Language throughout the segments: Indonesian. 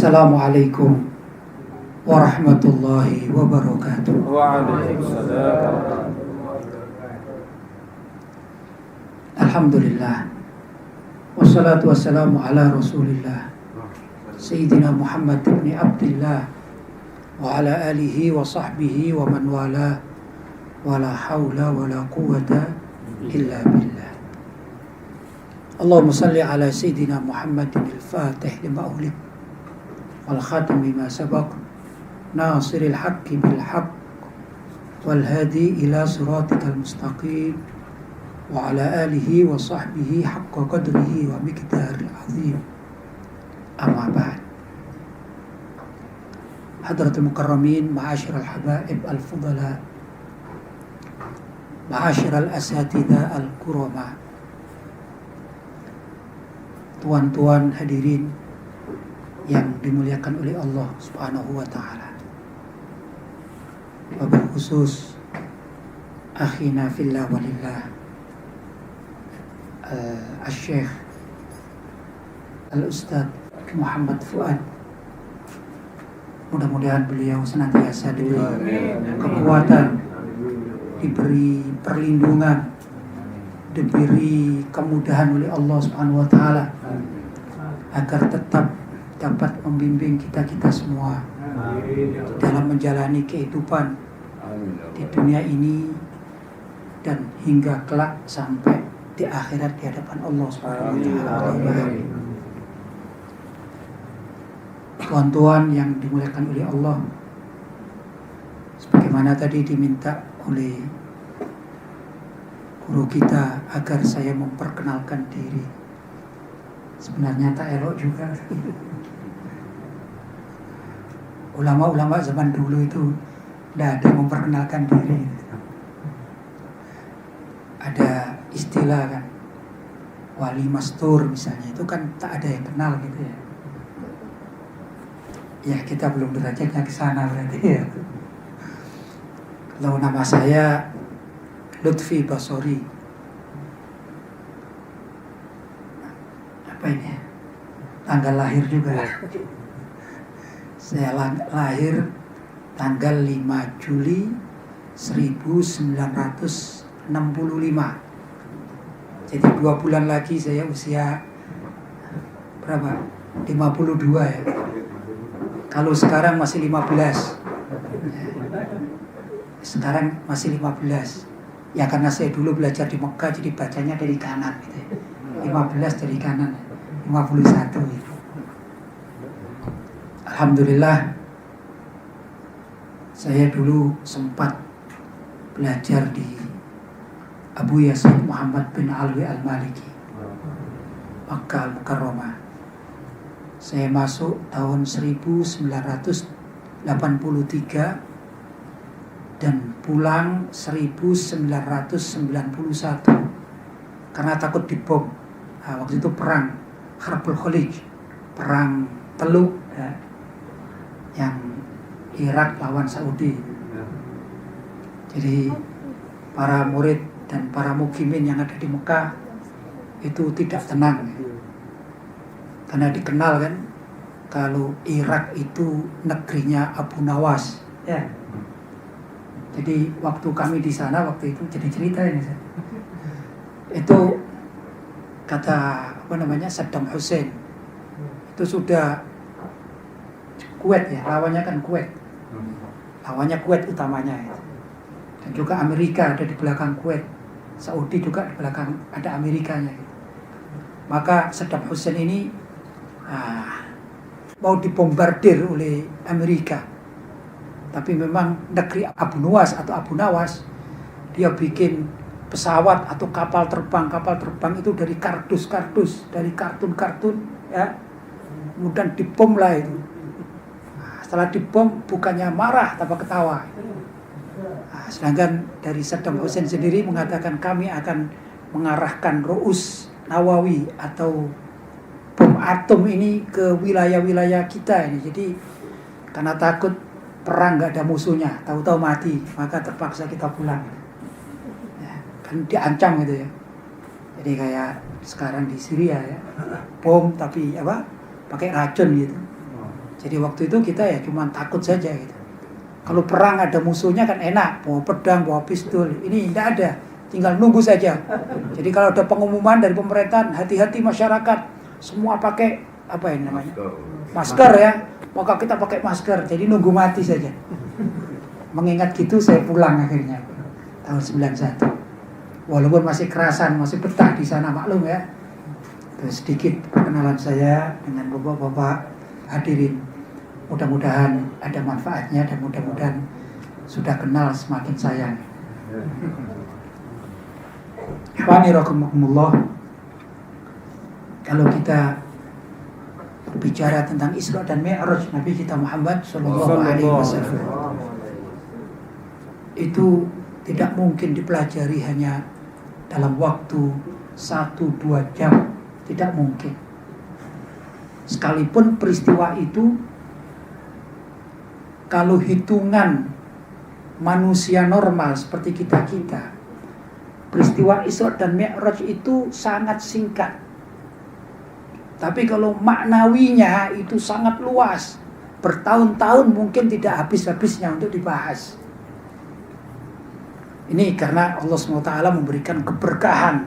Assalamualaikum warahmatullahi wabarakatuh. Waalaikumsalam. Alhamdulillah. Wassalatu wassalamu ala Rasulillah Sayyidina Muhammad ibn Abdillah wa ala alihi wa sahbihi wa man wala wa la hawla wa la quwwata illa billah. Allahumma salli ala Sayyidina Muhammadin al-Fatih lima ughliq wal khatimi ma sabaq nasiril haqqi bil haqq wal hadi ila siratikal mustaqim wa ala alihi wa sahbihi haqqa qadrihi wa miqdaril azim. Amma ba'd. Hadratul mukarramin, ma'asyiral habaib al-fudala, ma'asyiral asatidzah al-kurama, tuan-tuan hadirin yang dimuliakan oleh Allah Subhanahu wa taala. Wabil khusus akhina fillah walillah Al-Syekh Al-Ustadz Muhammad Fuad. Mudah-mudahan beliau senantiasa diberi kekuatan, diberi perlindungan, diberi kemudahan oleh Allah Subhanahu wa taala agar tetap dapat membimbing kita semua dalam menjalani kehidupan di dunia ini dan hingga kelak sampai di akhirat di hadapan Allah Subhanahu wa taala. Tuan-tuan yang dimuliakan oleh Allah, sebagaimana tadi diminta oleh guru kita agar saya memperkenalkan diri. Sebenarnya tak elok juga. Ulama-ulama zaman dulu itu tidak ada memperkenalkan diri. Ada istilah kan, wali mastur misalnya, itu kan tak ada yang kenal gitu ya. Ya kita belum derajatnya ke sana berarti ya. Kalau nama saya Lutfi Basori. Apa ini? Tanggal lahir juga. Saya lahir tanggal 5 Juli 1965. Jadi 2 bulan lagi saya usia berapa? 52 ya. Kalau sekarang masih 15. Sekarang masih 15. Ya karena saya dulu belajar di Mekah, jadi bacanya dari kanan gitu. 15 dari kanan, 51 gitu. Alhamdulillah, saya dulu sempat belajar di Abu Yasin Muhammad bin Alwi Al-Maliki, Makkah Al-Mukarramah. Saya masuk tahun 1983 dan pulang 1991 karena takut dibom. Nah, waktu itu perang Harbul Khalij, perang Teluk ya, yang Irak lawan Saudi. Jadi para murid dan para mukimin yang ada di Mekah itu tidak tenang, karena dikenal kan kalau Irak itu negerinya Abu Nawas ya. Jadi waktu kami di sana waktu itu jadi cerita ini, itu kata Saddam Hussein itu sudah Kuwait ya, lawannya kan Kuwait, lawannya Kuwait utamanya itu. Dan juga Amerika ada di belakang Kuwait, Saudi juga di belakang ada Amerikanya gitu. Maka Saddam Hussein ini mau dibombardir oleh Amerika. Tapi memang negeri Abu Nawas atau Abu Nawas, dia bikin pesawat atau kapal terbang itu dari kardus, dari kartun ya. Kemudian dibom lah itu. Setelah dibom bukannya marah tapi ketawa. Sedangkan dari Saddam Hussein sendiri mengatakan kami akan mengarahkan Ru'us Nawawi atau bom atom ini ke wilayah-wilayah kita ini. Jadi karena takut perang nggak ada musuhnya, tahu-tahu mati, maka terpaksa kita pulang. Ya, kan diancam gitu ya. Jadi kayak sekarang di Syria ya, bom tapi pakai racun gitu. Jadi waktu itu kita ya cuma takut saja gitu. Kalau perang ada musuhnya kan enak, bawa pedang, bawa pistol. Ini tidak ada, tinggal nunggu saja. Jadi kalau ada pengumuman dari pemerintahan, hati-hati masyarakat, semua pakai apa ini namanya? Masker ya. Maka kita pakai masker, jadi nunggu mati saja. Mengingat gitu saya pulang akhirnya tahun 91. Walaupun masih kerasan, masih betah di sana, maklum ya. Terus sedikit perkenalan saya dengan bapak-bapak hadirin. Mudah-mudahan ada manfaatnya dan mudah-mudahan sudah kenal semakin sayang. Ikhwani rahimakumullah. Kalau kita berbicara tentang Isra dan Mi'raj Nabi kita Muhammad sallallahu alaihi wasallam, itu tidak mungkin dipelajari hanya dalam waktu 1-2 jam, tidak mungkin. Sekalipun peristiwa itu kalau hitungan manusia normal seperti kita-kita, peristiwa Isra dan Mi'raj itu sangat singkat. Tapi kalau maknawinya itu sangat luas. Bertahun-tahun mungkin tidak habis-habisnya untuk dibahas. Ini karena Allah SWT memberikan keberkahan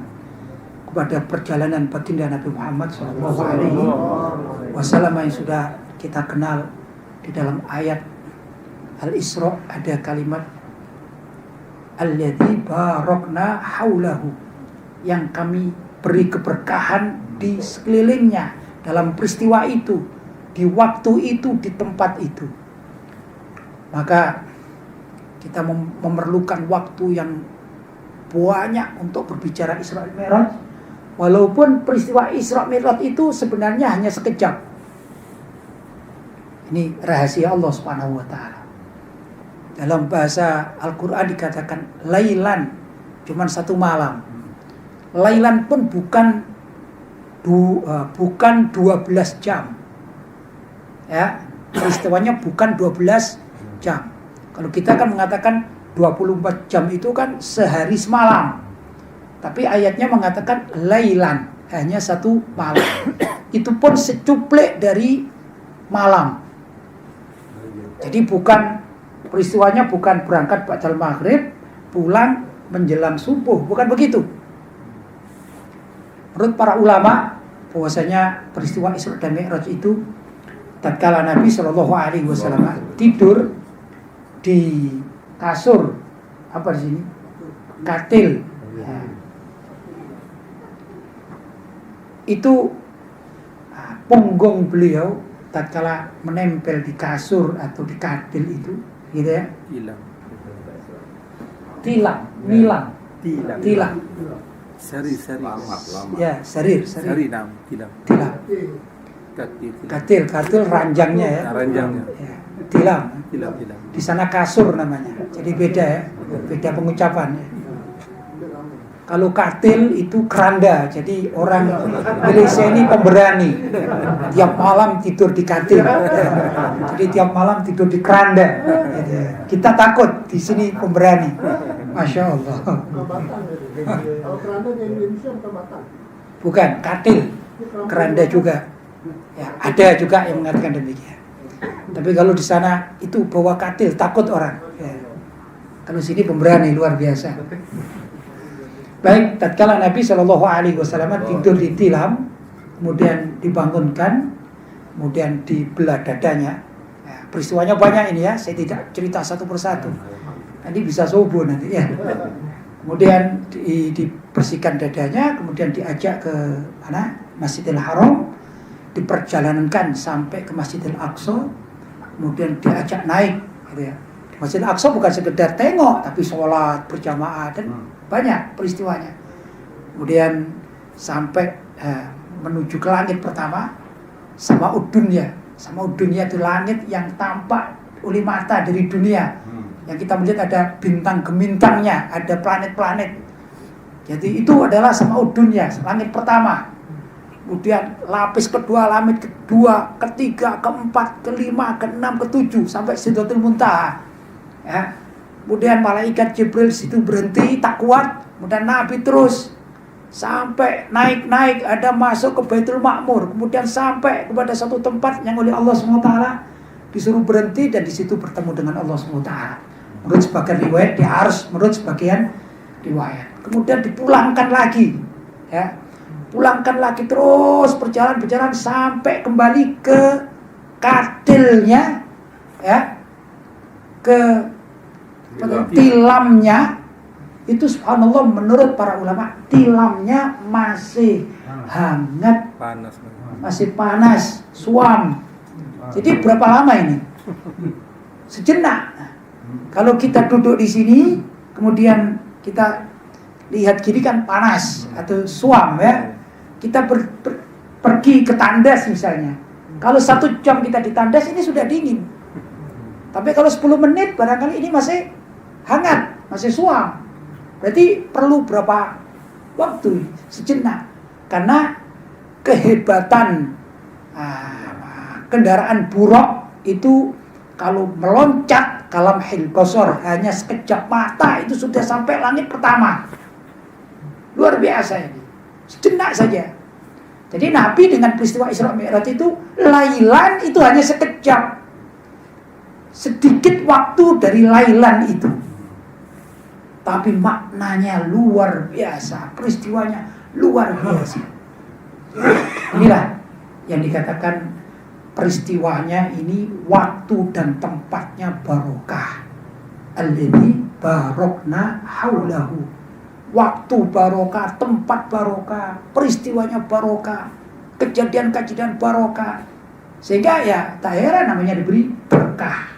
kepada perjalanan baginda Nabi Muhammad SAW yang sudah kita kenal. Di dalam ayat Al-Isra ada kalimat alladzi barakna haulahu, yang kami beri keberkahan di sekelilingnya dalam peristiwa itu, di waktu itu, di tempat itu. Maka kita memerlukan waktu yang banyak untuk berbicara Isra Mi'raj, walaupun peristiwa Isra Mi'raj itu sebenarnya hanya sekejap. Ini rahasia Allah Subhanahu wa taala. Dalam bahasa Al-Qur'an dikatakan lailan, cuman 1 malam. Lailan pun bukan 12 jam. Ya, peristiwanya bukan 12 jam. Kalau kita kan mengatakan 24 jam itu kan sehari semalam. Tapi ayatnya mengatakan lailan, hanya 1 malam. Itu pun secuplek dari malam. Jadi peristiwanya bukan berangkat ba'dal maghrib, pulang menjelang subuh, bukan begitu. Menurut para ulama, bahwasanya peristiwa Isra dan Mi'raj itu tatkala Nabi Shallallahu alaihi wasallam tidur di kasur, apa di sini? Katil. Ya. Itu punggung beliau tatkala menempel di kasur atau di katil itu, gitu ya. Tilang. Sari. Ya, sarir. Tilam. Katil ranjangnya ya. Ranjangnya. Ya, tilam. Tilam. Di sana kasur namanya. Jadi beda ya, beda pengucapan ya. Kalau katil itu keranda, jadi orang Malaysia ini pemberani. Tiap malam tidur di katil, jadi tiap malam tidur di keranda. Kita takut, di sini pemberani. Masya Allah. Kalau keranda di Indonesia bukan Batak. Bukan, katil, keranda juga. Ya, ada juga yang mengatakan demikian. Tapi kalau di sana itu bawa katil, takut orang. Ya. Kalau sini pemberani luar biasa. Baik, tatkala Nabi Shallallahu alaihi wasallam tidur di tilam, kemudian dibangunkan, kemudian dibelah dadanya. Ya, peristiwanya banyak ini ya, saya tidak cerita satu persatu. Nanti bisa subuh nanti ya. Kemudian dibersihkan dadanya, kemudian diajak ke mana? Masjidil Haram, diperjalankan sampai ke Masjidil Aqsa, kemudian diajak naik, gitu ya. Masjidil Aqsa bukan sekedar tengok, tapi sholat berjamaah dan banyak peristiwanya. Kemudian sampai menuju ke langit pertama, Samaud Dunya. Samaud Dunya itu langit yang tampak oleh mata dari dunia. Yang kita melihat ada bintang gemintangnya, ada planet-planet. Jadi itu adalah Samaud Dunya, langit pertama. Kemudian lapis kedua, langit kedua, ketiga, keempat, kelima, keenam, ketujuh, sampai Sidratul Muntaha. Ya. Kemudian malaikat Jibril situ berhenti, tak kuat. Kemudian Nabi terus sampai naik-naik, ada masuk ke Baitul Ma'mur, kemudian sampai kepada satu tempat yang oleh Allah SWT disuruh berhenti dan di situ bertemu dengan Allah SWT. Menurut sebagian riwayat di Ars, menurut sebagian riwayat. Kemudian dipulangkan lagi, ya, pulangkan lagi terus berjalan sampai kembali ke katilnya, ya, ke tilamnya. Itu subhanallah menurut para ulama tilamnya masih hangat, masih panas, suam. Jadi berapa lama ini? Sejenak. Kalau kita duduk di sini, kemudian kita lihat gini kan panas atau suam, ya. Kita pergi ke tandas misalnya. Kalau 1 jam kita di tandas ini sudah dingin. Tapi kalau 10 menit barangkali ini masih hangat, masih suam. Berarti perlu berapa waktu? Sejenak. Karena kehebatan kendaraan buruk itu kalau meloncat kalam hilqasor hanya sekejap mata itu sudah sampai langit pertama. Luar biasa ini. Sejenak saja. Jadi Nabi dengan peristiwa Isra Mi'raj itu lailan itu hanya sekejap. Sedikit waktu dari lailan itu. Tapi maknanya luar biasa, peristiwanya luar biasa. Inilah yang dikatakan peristiwanya ini waktu dan tempatnya barokah. Alladzi barokna haulahu. Waktu barokah, tempat barokah, peristiwanya barokah, kejadian-kejadian barokah. Sehingga ya tak heran namanya diberi berkah.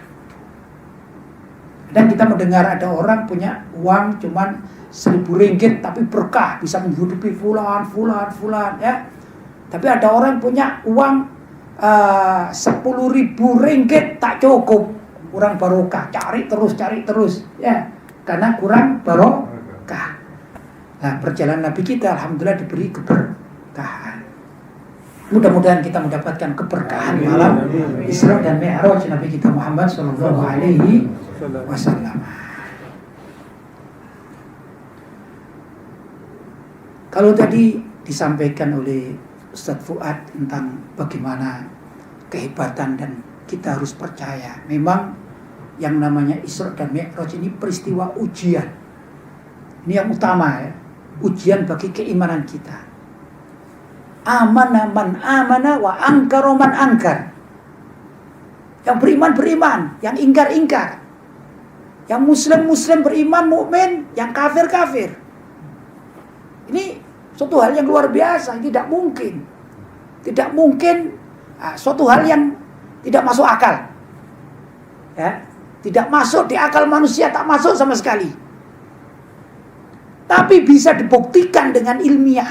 Dan kita mendengar ada orang punya uang cuman 1.000 ringgit tapi berkah, bisa menghidupi fulan, ya. Tapi ada orang punya uang 10.000 ringgit tak cukup, kurang barokah, cari terus, ya. Karena kurang barokah. Nah, perjalanan Nabi kita alhamdulillah diberi keberkahan. Mudah-mudahan kita mendapatkan keberkahan malam Isra dan Mi'raj Nabi kita Muhammad sallallahu alaihi wasallam. Kalau tadi disampaikan oleh Ustadz Fuad tentang bagaimana kehebatan dan kita harus percaya, memang yang namanya Isra dan Mi'raj ini peristiwa ujian. Ini yang utama, ya. Ujian bagi keimanan kita. Amana man amana wa angkara man angkar. Yang beriman, yang ingkar. Yang muslim beriman, mukmin, yang kafir. Ini suatu hal yang luar biasa, tidak mungkin. Suatu hal yang tidak masuk akal. Ya, tidak masuk di akal manusia, tak masuk sama sekali. Tapi bisa dibuktikan dengan ilmiah.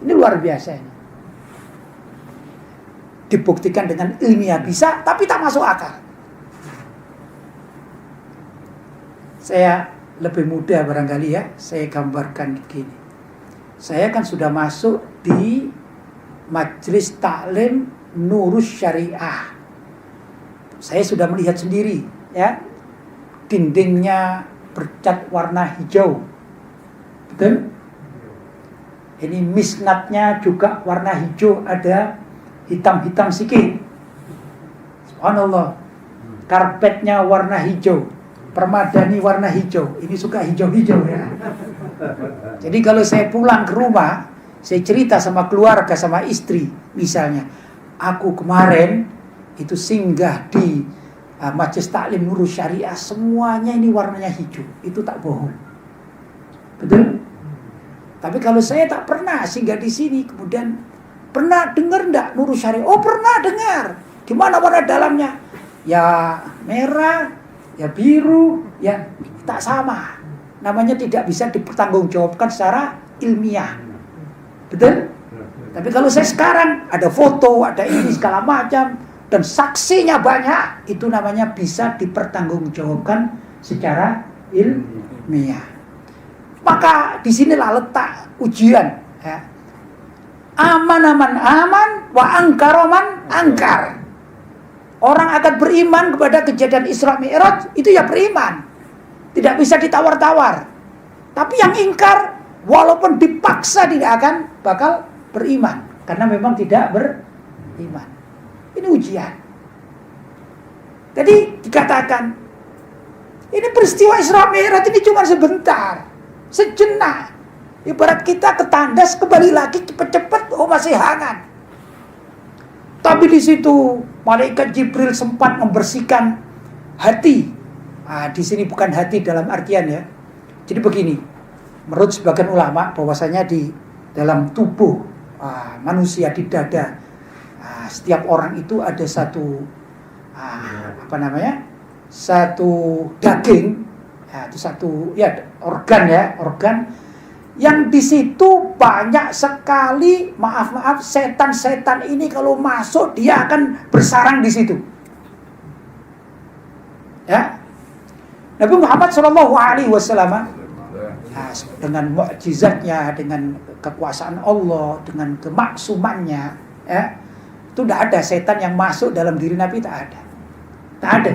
Ini luar biasa ini. Dibuktikan dengan ilmiah bisa, tapi tak masuk akal. Saya lebih mudah barangkali, ya, saya gambarkan begini. Saya kan sudah masuk di Majelis Taklim Nurus Syariah. Saya sudah melihat sendiri, ya. Dindingnya bercat warna hijau. Betul? Ini misnatnya juga warna hijau, ada hitam-hitam sikit. Subhanallah. Karpetnya warna hijau, permadani warna hijau. Ini suka hijau-hijau, ya. Jadi kalau saya pulang ke rumah, saya cerita sama keluarga, sama istri, misalnya, aku kemarin itu singgah di Majelis Taklim Nurus Syariah, semuanya ini warnanya hijau. Itu tak bohong. Betul? Tapi kalau saya tak pernah singgah di sini, kemudian pernah dengar enggak Nurus Syariah? Oh, pernah dengar. Gimana warna dalamnya? Ya merah, ya biru, ya tak sama. Namanya tidak bisa dipertanggungjawabkan secara ilmiah. Betul? Tapi kalau saya sekarang ada foto, ada ini segala macam dan saksinya banyak, itu namanya bisa dipertanggungjawabkan secara ilmiah. Maka disinilah letak ujian, ya. Aman wa angkaroman angkar. Orang akan beriman kepada kejadian Isra Mi'raj, itu ya beriman. Tidak bisa ditawar-tawar. Tapi yang ingkar, walaupun dipaksa tidak akan bakal beriman, karena memang tidak beriman. Ini ujian. Jadi dikatakan, ini peristiwa Isra Mi'raj ini cuma sebentar, sejenak. Ibarat kita ketandas kembali lagi cepet-cepet, oh masih hangat. Tapi di situ malaikat Jibril sempat membersihkan hati. Di sini bukan hati dalam artian ya. Jadi begini, menurut sebagian ulama bahwasanya di dalam tubuh manusia di dada setiap orang itu ada satu satu daging, itu satu organ yang di situ banyak sekali setan-setan ini kalau masuk dia akan bersarang di situ. Ya, Nabi Muhammad SAW dengan mukjizatnya, dengan kekuasaan Allah, dengan kemaksumannya, ya, itu tidak ada setan yang masuk dalam diri Nabi, tak ada.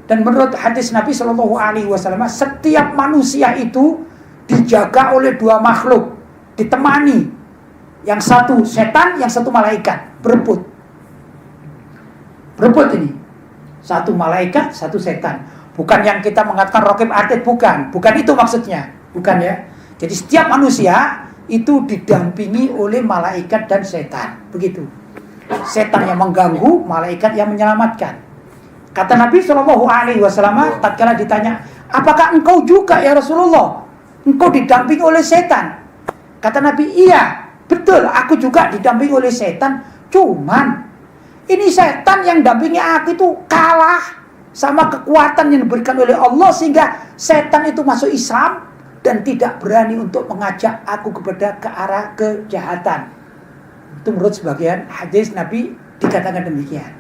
Dan menurut hadis Nabi SAW, setiap manusia itu dijaga oleh dua makhluk, ditemani, yang satu setan, yang satu malaikat, berebut ini, satu malaikat, satu setan. Bukan yang kita mengatakan raqib atid, bukan itu maksudnya, bukan ya. Jadi setiap manusia itu didampingi oleh malaikat dan setan, begitu. Setan yang mengganggu, malaikat yang menyelamatkan. Kata Nabi SAW tatkala ditanya, apakah engkau juga ya Rasulullah, engkau didampingi oleh setan? Kata Nabi, iya, betul, aku juga didampingi oleh setan. Cuman ini setan yang dampingi aku itu kalah sama kekuatan yang diberikan oleh Allah, sehingga setan itu masuk Islam dan tidak berani untuk mengajak aku kepada ke arah kejahatan. Itu menurut sebagian hadis Nabi dikatakan demikian.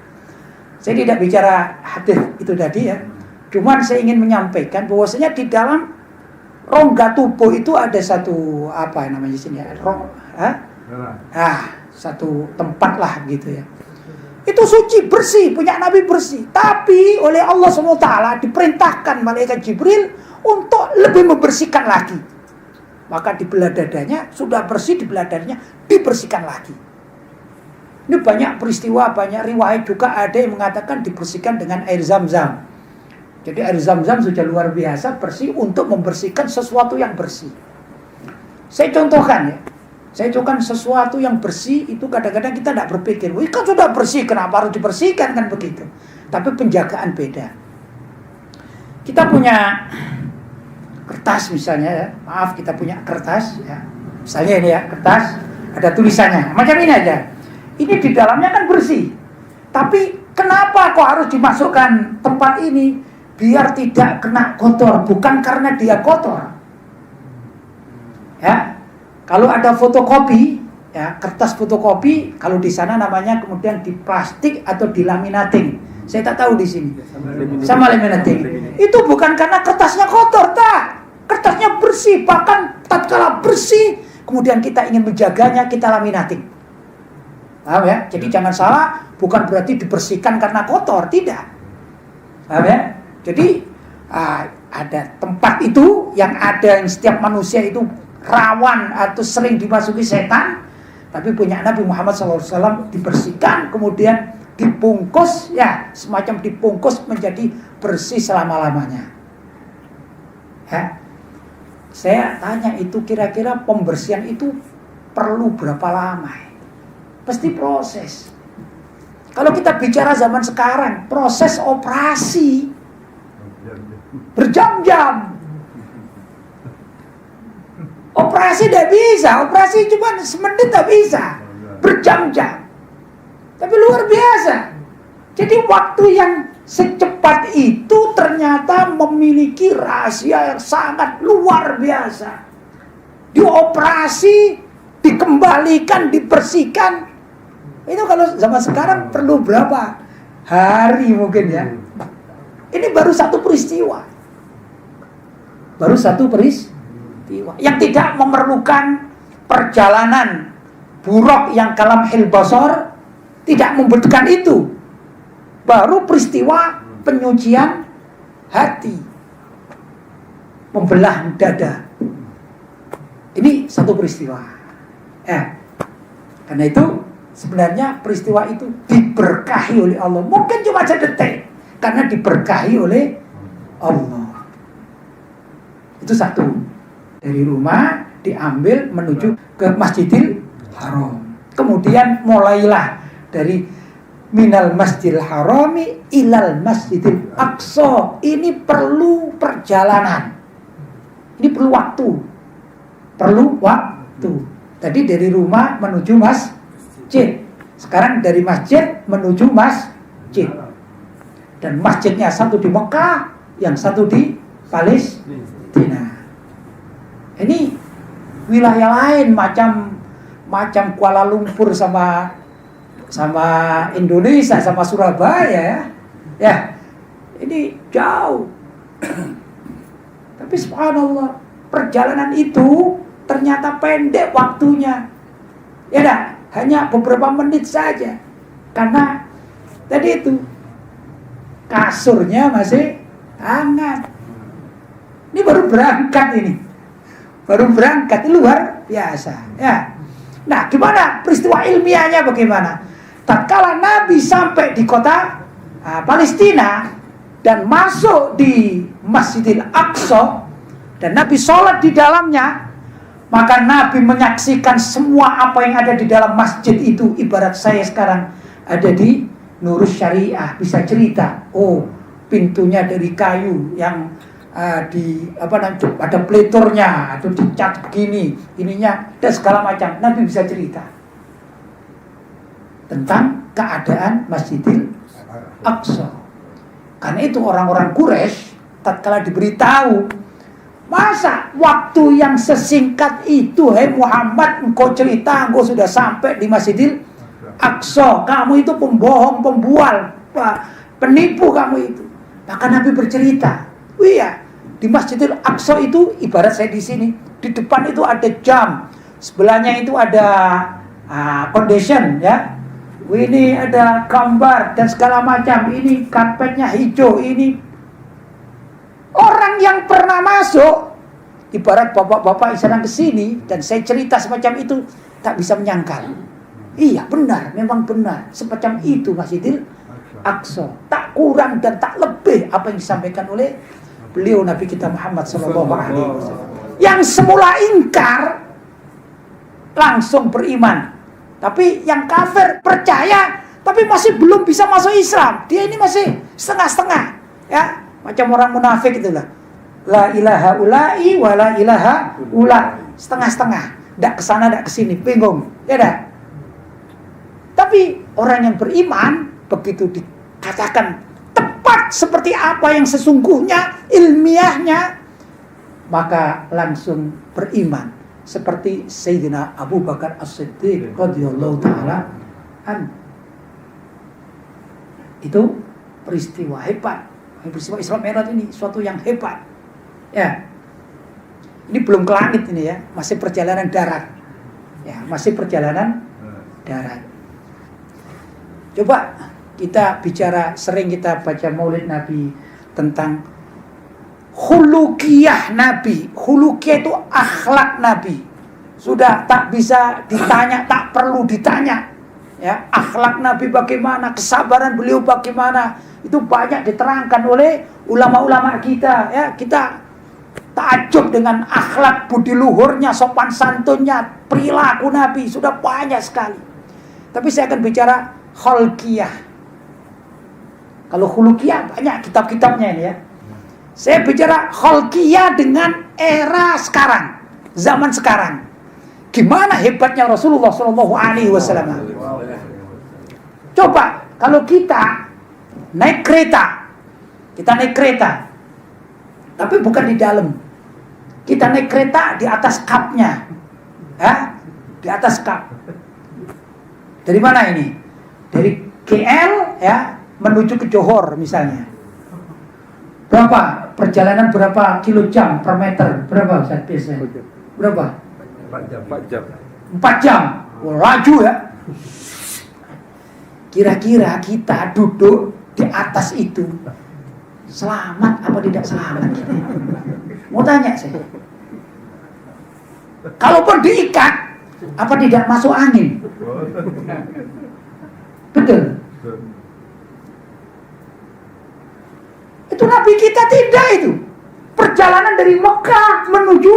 Saya tidak bicara hadis itu tadi ya. Cuman saya ingin menyampaikan bahwasanya di dalam rongga tubuh itu ada satu sini ya, satu tempat lah gitu ya. Itu suci, bersih, punya Nabi bersih. Tapi oleh Allah SWT diperintahkan malaikat Jibril untuk lebih membersihkan lagi. Maka dibelah dadanya, sudah bersih dibelah dadanya, dibersihkan lagi. Ini banyak peristiwa, banyak riwayat juga ada yang mengatakan dibersihkan dengan air Zam-Zam. Jadi air Zam-Zam sudah luar biasa bersih untuk membersihkan sesuatu yang bersih. Saya contohkan ya. Saya contohkan sesuatu yang bersih itu kadang-kadang kita tidak berpikir, wih kan sudah bersih, kenapa harus dibersihkan, kan begitu. Tapi penjagaan beda. Kita punya kertas misalnya ya, kita punya kertas ya. Misalnya ini ya, kertas ada tulisannya, macam ini aja. Ini di dalamnya kan bersih. Tapi kenapa kok harus dimasukkan tempat ini? Biar tidak kena kotor, bukan karena dia kotor. Ya. Kalau ada fotokopi, ya, kertas fotokopi, kalau di sana namanya kemudian di plastik atau di laminating. Saya tak tahu di sini. Sama laminating. Itu bukan karena kertasnya kotor, tak. Kertasnya bersih, bahkan tatkala bersih, kemudian kita ingin menjaganya, kita laminating. Paham ya? Jadi jangan salah, bukan berarti dibersihkan karena kotor, tidak. Paham ya? Jadi ada tempat itu yang ada yang setiap manusia itu rawan atau sering dimasuki setan, tapi punya Nabi Muhammad SAW dibersihkan, kemudian dibungkus, ya semacam dibungkus menjadi bersih selama-lamanya. Ya. Saya tanya itu kira-kira pembersihan itu perlu berapa lama? Pasti proses. Kalau kita bicara zaman sekarang, proses operasi berjam-jam. Operasi tidak bisa, operasi cuma semenit tidak bisa, berjam-jam. Tapi luar biasa. Jadi waktu yang secepat itu ternyata memiliki rahasia yang sangat luar biasa. Dioperasi, dikembalikan, dibersihkan. Itu kalau zaman sekarang perlu berapa hari mungkin ya. Ini baru satu peristiwa. Baru satu peristiwa yang tidak memerlukan perjalanan buruk yang kalam hilbasor, tidak membutuhkan itu. Baru peristiwa penyucian hati, membelah dada. Ini satu peristiwa. Karena itu sebenarnya peristiwa itu diberkahi oleh Allah. Mungkin cuma sedetik, karena diberkahi oleh Allah. Itu satu. Dari rumah diambil menuju ke Masjidil Haram. Kemudian mulailah dari minal Masjidil Harami ilal Masjidil Aqsa. Ini perlu perjalanan. Ini perlu waktu. Tadi dari rumah menuju masjid. Sekarang dari masjid menuju masjid. Dan masjidnya satu di Mekah, yang satu di Palestina. Ini wilayah lain macam Kuala Lumpur sama Indonesia, sama Surabaya ya. Ini jauh. Tapi subhanallah, perjalanan itu ternyata pendek waktunya. Ya dah, hanya beberapa menit saja. Karena tadi itu kasurnya masih hangat. Ini baru berangkat ini. Luar biasa ya. Nah, gimana peristiwa ilmiahnya bagaimana? Tatkala Nabi sampai di kota Palestina dan masuk di Masjidil Aqsa dan Nabi sholat di dalamnya, maka Nabi menyaksikan semua apa yang ada di dalam masjid itu. Ibarat saya sekarang ada di Nurus Syariah, bisa cerita, oh pintunya dari kayu yang ada pleturnya atau dicat begini, ininya dan segala macam. Nabi bisa cerita tentang keadaan Masjidil Aqsa. Karena itu orang-orang Quraisy tatkala diberitahu, masa waktu yang sesingkat itu, hei Muhammad, engkau cerita engkau sudah sampai di Masjidil Aqsa, kamu itu pembohong, pembual, penipu kamu itu. Maka Nabi bercerita, iya, di Masjidil Aqsa itu ibarat saya di sini, di depan itu ada jam, sebelahnya itu ada condition ya. Ini ada gambar dan segala macam. Ini karpetnya hijau. Ini orang yang pernah masuk, ibarat bapak-bapak yang sedang kesini dan saya cerita semacam itu, tak bisa menyangkal. Iya benar, memang benar. Semacam itu Masjidil Aqsa. Tak kurang dan tak lebih apa yang disampaikan oleh beliau Nabi kita Muhammad SAW. Yang semula ingkar langsung beriman. Tapi yang kafir percaya tapi masih belum bisa masuk Islam. Dia ini masih setengah-setengah ya, macam orang munafik itulah. La ilaha ula'i wa la ilaha ula. Setengah-setengah, ndak kesana ndak kesini, bingung. Ya dah. Tapi orang yang beriman begitu dikatakan tepat seperti apa yang sesungguhnya ilmiahnya, maka langsung beriman. Seperti Sayyidina Abu Bakar As-Siddiq radhiyallahu taala an. Itu peristiwa hebat. Peristiwa Isra Mi'raj ini suatu yang hebat. Ya. Ini belum ke langit ini ya, masih perjalanan darat. Ya, masih perjalanan darat. Coba kita bicara, sering kita baca Maulid Nabi tentang khuluqiyah Nabi. Khuluqiyah itu akhlak Nabi. Sudah tak bisa ditanya, tak perlu ditanya. Ya, akhlak Nabi bagaimana, kesabaran beliau bagaimana, itu banyak diterangkan oleh ulama-ulama kita. Ya, kita takjub dengan akhlak budi luhurnya, sopan santunnya, perilaku Nabi sudah banyak sekali. Tapi saya akan bicara khulqiyah. Kalau khuluqiyah banyak kitab-kitabnya ini ya. Saya bicara khulqiyah dengan era sekarang, zaman sekarang. Gimana hebatnya Rasulullah SAW? Coba kalau kita naik kereta, tapi bukan di dalam. Kita naik kereta di atas kapnya, ya, di atas kap. Dari mana ini? Dari KL ya menuju ke Johor misalnya. Berapa perjalanan, berapa kilo jam per meter? Berapa Ustaz biasanya? Berapa? 4 jam. 4 jam. Wah, laju ya. Kira-kira kita duduk di atas itu selamat apa tidak selamat kita? Mau tanya saya. Kalaupun diikat, apa tidak masuk angin? Betul. Itu Nabi kita tidak itu. Perjalanan dari Mekah menuju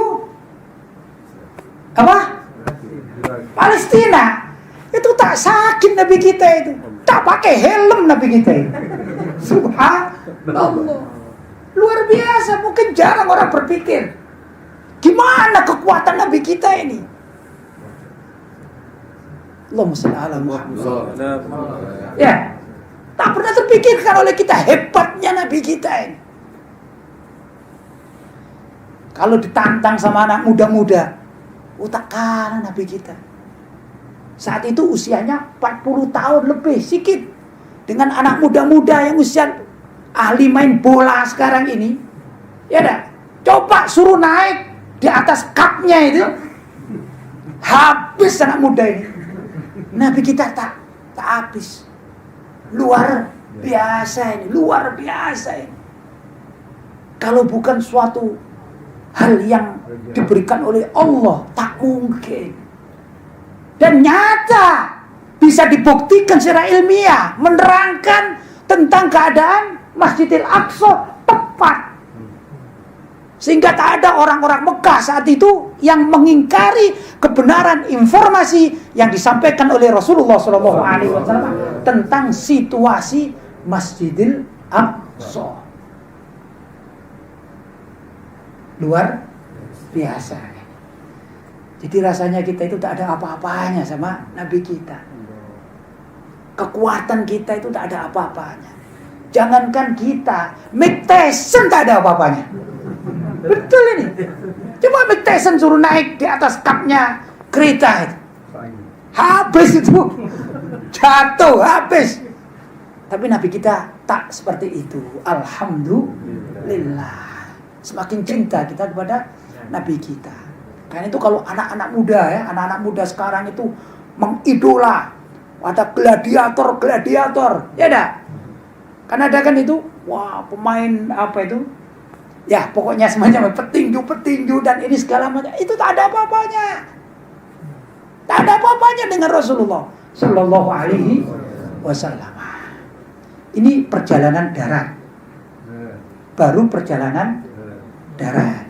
apa? Palestina. Itu tak sakit Nabi kita itu. Tak pakai helm Nabi kita itu. Subhanallah. Luar biasa, mungkin jarang orang berpikir. Gimana kekuatan Nabi kita ini? Allahumma shalli ala Muhammad. Ya, tak pernah terpikirkan oleh kita hebatnya Nabi kita ini. Kalau ditantang sama anak muda-muda, tak kalah Nabi kita. Saat itu usianya 40 tahun lebih sedikit. Dengan anak muda-muda yang usia ahli main bola sekarang ini. Ya dah, coba suruh naik di atas kapnya itu. Habis anak muda ini. Nabi kita tak habis. Luar biasa ini, luar biasa ini. Kalau bukan suatu hal yang diberikan oleh Allah, tak mungkin. Dan nyata bisa dibuktikan secara ilmiah, menerangkan tentang keadaan Masjidil Aqsa tepat. Sehingga tak ada orang-orang Mekah saat itu yang mengingkari kebenaran informasi yang disampaikan oleh Rasulullah SAW tentang situasi Masjidil Aqsa. Luar biasa. Jadi rasanya kita itu tak ada apa-apanya sama Nabi kita. Kekuatan kita itu tak ada apa-apanya. Jangankan kita, Mike Tyson tak ada apa-apanya. Betul ini. Coba Mike Tyson suruh naik di atas kapnya kereta itu. Habis itu. Jatuh, habis. Tapi Nabi kita tak seperti itu. Alhamdulillah. Semakin cinta kita kepada Nabi kita. Karena itu kalau anak-anak muda ya, anak-anak muda sekarang itu mengidola. Ada gladiator, ya dah. Karena ada kan itu, wah pemain apa itu? Ya pokoknya semacam petinju dan ini segala macam. Itu tak ada apa-apanya. Tak ada apa-apanya dengan Rasulullah Sallallahu Alaihi Wasallam. Ini perjalanan darat. Baru perjalanan darat.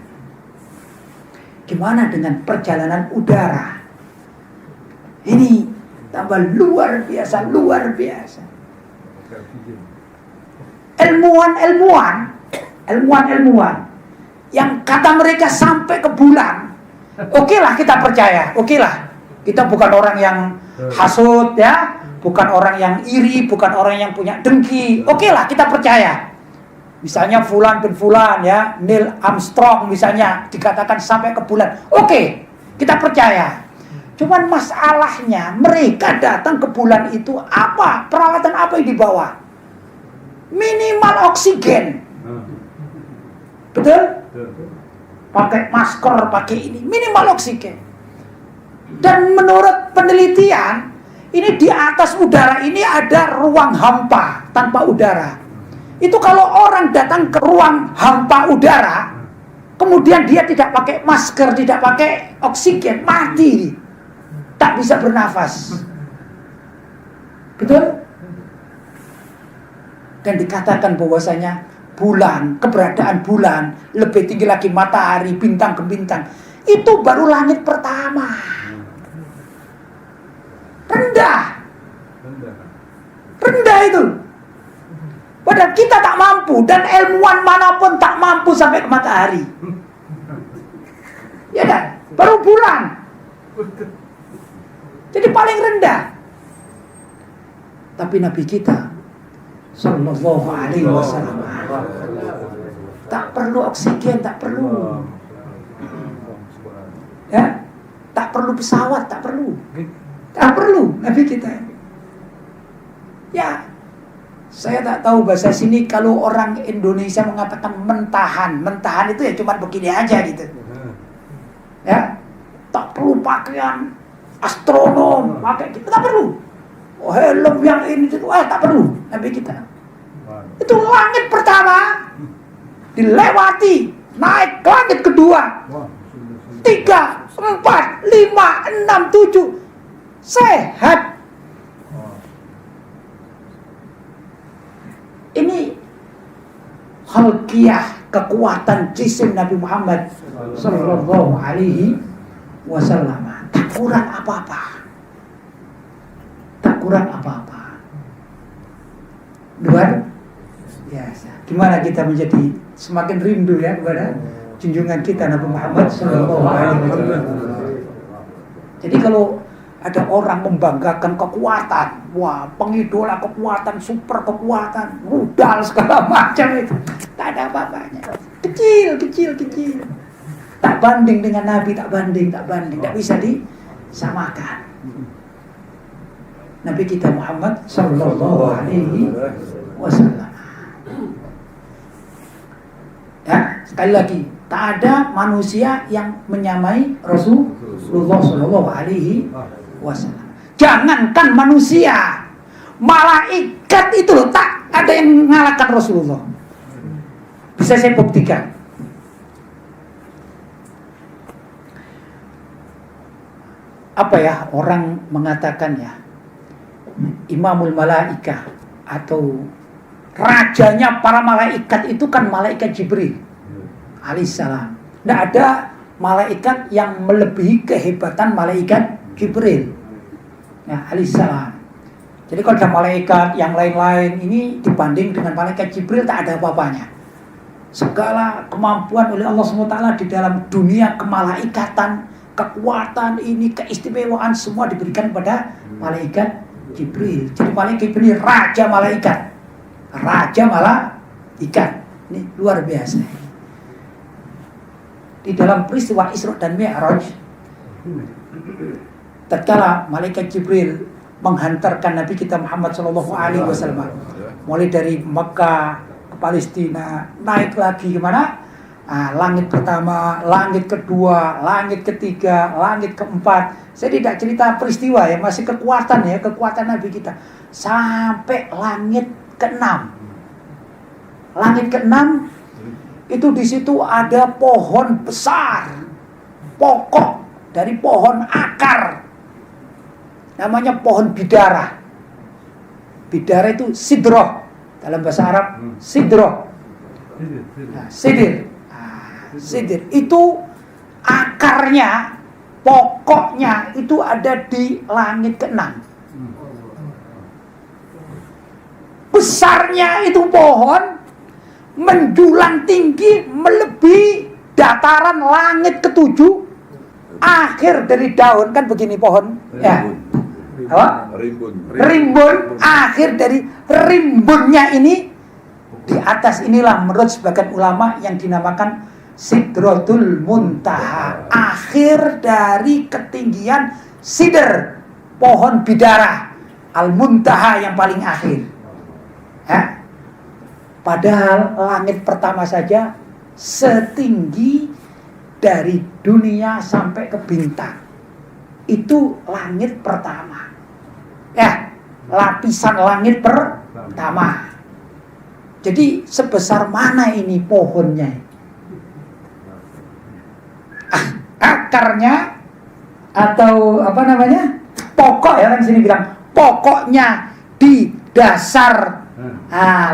Gimana dengan perjalanan udara? Ini tambah luar biasa. Ilmuwan yang kata mereka sampai ke bulan. Oke lah kita percaya. Oke lah. Kita bukan orang yang hasut ya, bukan orang yang iri, bukan orang yang punya dengki. Oke lah kita percaya. Misalnya Fulan bin Fulan ya, Neil Armstrong misalnya dikatakan sampai ke bulan. Oke, kita percaya. Cuman masalahnya mereka datang ke bulan itu apa? Peralatan apa yang dibawa? Minimal oksigen. Betul? Pakai masker, pakai ini, minimal oksigen. Dan menurut penelitian, ini di atas udara ini ada ruang hampa tanpa udara. Itu kalau orang datang ke ruang hampa udara, kemudian dia tidak pakai masker, tidak pakai oksigen, mati. Tak bisa bernafas. Betul? Dan dikatakan bahwasanya bulan, keberadaan bulan, lebih tinggi lagi matahari, bintang ke bintang. Itu baru langit pertama. Rendah itu. Padahal kita tak mampu dan ilmuwan manapun tak mampu sampai ke matahari. Ya kan? Baru bulan. Jadi paling rendah. Tapi Nabi kita Sallallahu Alaihi Wasallam tak perlu oksigen, tak perlu. Ya, tak perlu pesawat, tak perlu. Tak perlu Nabi kita. Ya, saya tak tahu bahasa sini kalau orang Indonesia mengatakan mentahan itu ya cuma begini aja gitu. Ya, tak perlu pakaian astronom, pakai kita tak perlu. Oh, helm yang ini itu tak perlu Nabi kita. Itu langit pertama dilewati, naik ke langit kedua, 3, 4, 5, 6, 7 sehat. Ini khalqiyah, kekuatan jisim Nabi Muhammad sallallahu alaihi wasallam. Tak kurang apa-apa. Tak kurang apa-apa. Luar biasa. Gimana kita menjadi semakin rindu ya kepada junjungan kita Nabi Muhammad sallallahu alaihi wasallam. Jadi kalau ada orang membanggakan kekuatan, wah pengidola kekuatan, super kekuatan, rudal segala macam itu, tak ada apa-apanya. Kecil. Tak banding dengan Nabi, tak banding, tak bisa disamakan. Nabi kita Muhammad sallallahu alaihi wasallam. Ya, sekali lagi, tak ada manusia yang menyamai Rasulullah sallallahu alaihi wasallam. Jangankan manusia, malaikat itu loh tak ada yang mengalahkan Rasulullah. Bisa saya buktikan. Apa ya orang mengatakan ya, Imamul Malaikah atau rajanya para malaikat itu kan malaikat Jibril alaihissalam. Tidak ada malaikat yang melebihi kehebatan malaikat Jibril ya, alaihissalam. Jadi kalau ada malaikat yang lain-lain ini dibanding dengan malaikat Jibril tak ada apa-apanya. Segala kemampuan oleh Allah SWT di dalam dunia kemalaikatan, kekuatan ini, keistimewaan semua diberikan pada malaikat Jibril. Jadi malaikat Jibril raja malaikat. Raja malaikat. Ini luar biasa. Di dalam peristiwa Isra dan Mi'raj, tatkala malaikat Jibril menghantarkan Nabi kita Muhammad sallallahu alaihi wasallam mulai dari Mekah ke Palestina, naik lagi kemana? Langit pertama, langit kedua, langit ketiga, langit keempat. Saya tidak cerita peristiwa ya, masih kekuatan ya, kekuatan Nabi kita. Sampai langit ke-6. Langit ke-6 itu di situ ada pohon besar. Pokok dari pohon akar. Namanya pohon bidara. Bidara itu sidroh. Dalam bahasa Arab, sidroh. Nah, sidir. Sidir itu akarnya, pokoknya itu ada di langit ke-6. Besarnya itu pohon menjulang tinggi melebihi dataran langit ke-7. Akhir dari daun kan begini pohon ya. Apa? Rimbun. Akhir dari rimbunnya ini, di atas inilah menurut sebagian ulama yang dinamakan Sidratul Muntaha. Akhir dari ketinggian sidr, pohon bidara. Al-Muntaha yang paling akhir ya. Padahal langit pertama saja setinggi dari dunia sampai ke bintang. Itu langit pertama ya, lapisan langit pertama. Jadi sebesar mana ini pohonnya? Akarnya atau apa namanya? Pokok ya, orang sini bilang pokoknya di dasar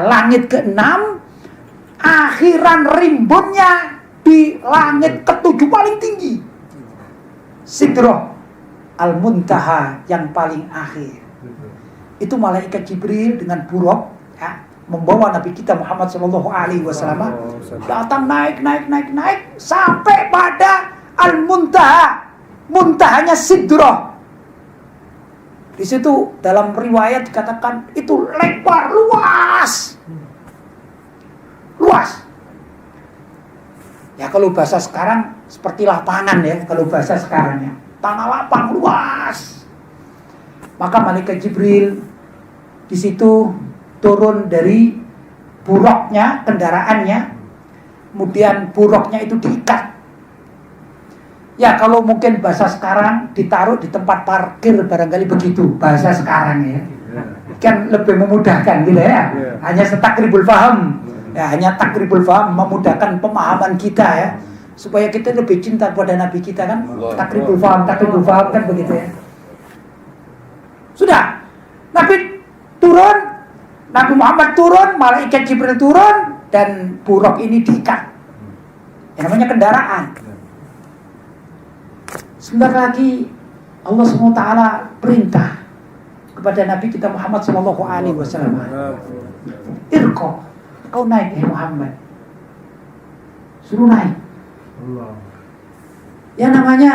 langit ke-6, akhiran rimbunnya di langit ke-7 paling tinggi. Sidrah Al-Muntaha yang paling akhir. Itu malaikat Jibril dengan buraq ya, membawa Nabi kita Muhammad sallallahu alaihi wasallam datang naik sampai pada Al-Muntaha. Muntahanya Sidrah. Di situ dalam riwayat dikatakan itu lebar, luas. Ya kalau bahasa sekarang seperti lapangan ya, kalau bahasa sekarangnya. Tanah lapang luas. Maka malaikat Jibril di situ turun dari buraqnya, kendaraannya. Kemudian buraqnya itu diikat. Ya kalau mungkin bahasa sekarang ditaruh di tempat parkir barangkali begitu bahasa sekarang ya. Kan lebih memudahkan gitu ya. Hanya takribul faham. Ya hanya takribul faham, memudahkan pemahaman kita ya. supaya kita lebih cinta pada Nabi kita kan. Allah. Takribul faham kan begitu ya. Sudah, Nabi turun, Nabi Muhammad turun, malaikat Jibril turun, dan buruk ini diikat. Yang namanya kendaraan. Sebentar lagi Allah SWT perintah kepada Nabi kita Muhammad SAW. Irqa, kau naik ya Muhammad. Suruh naik. Yang namanya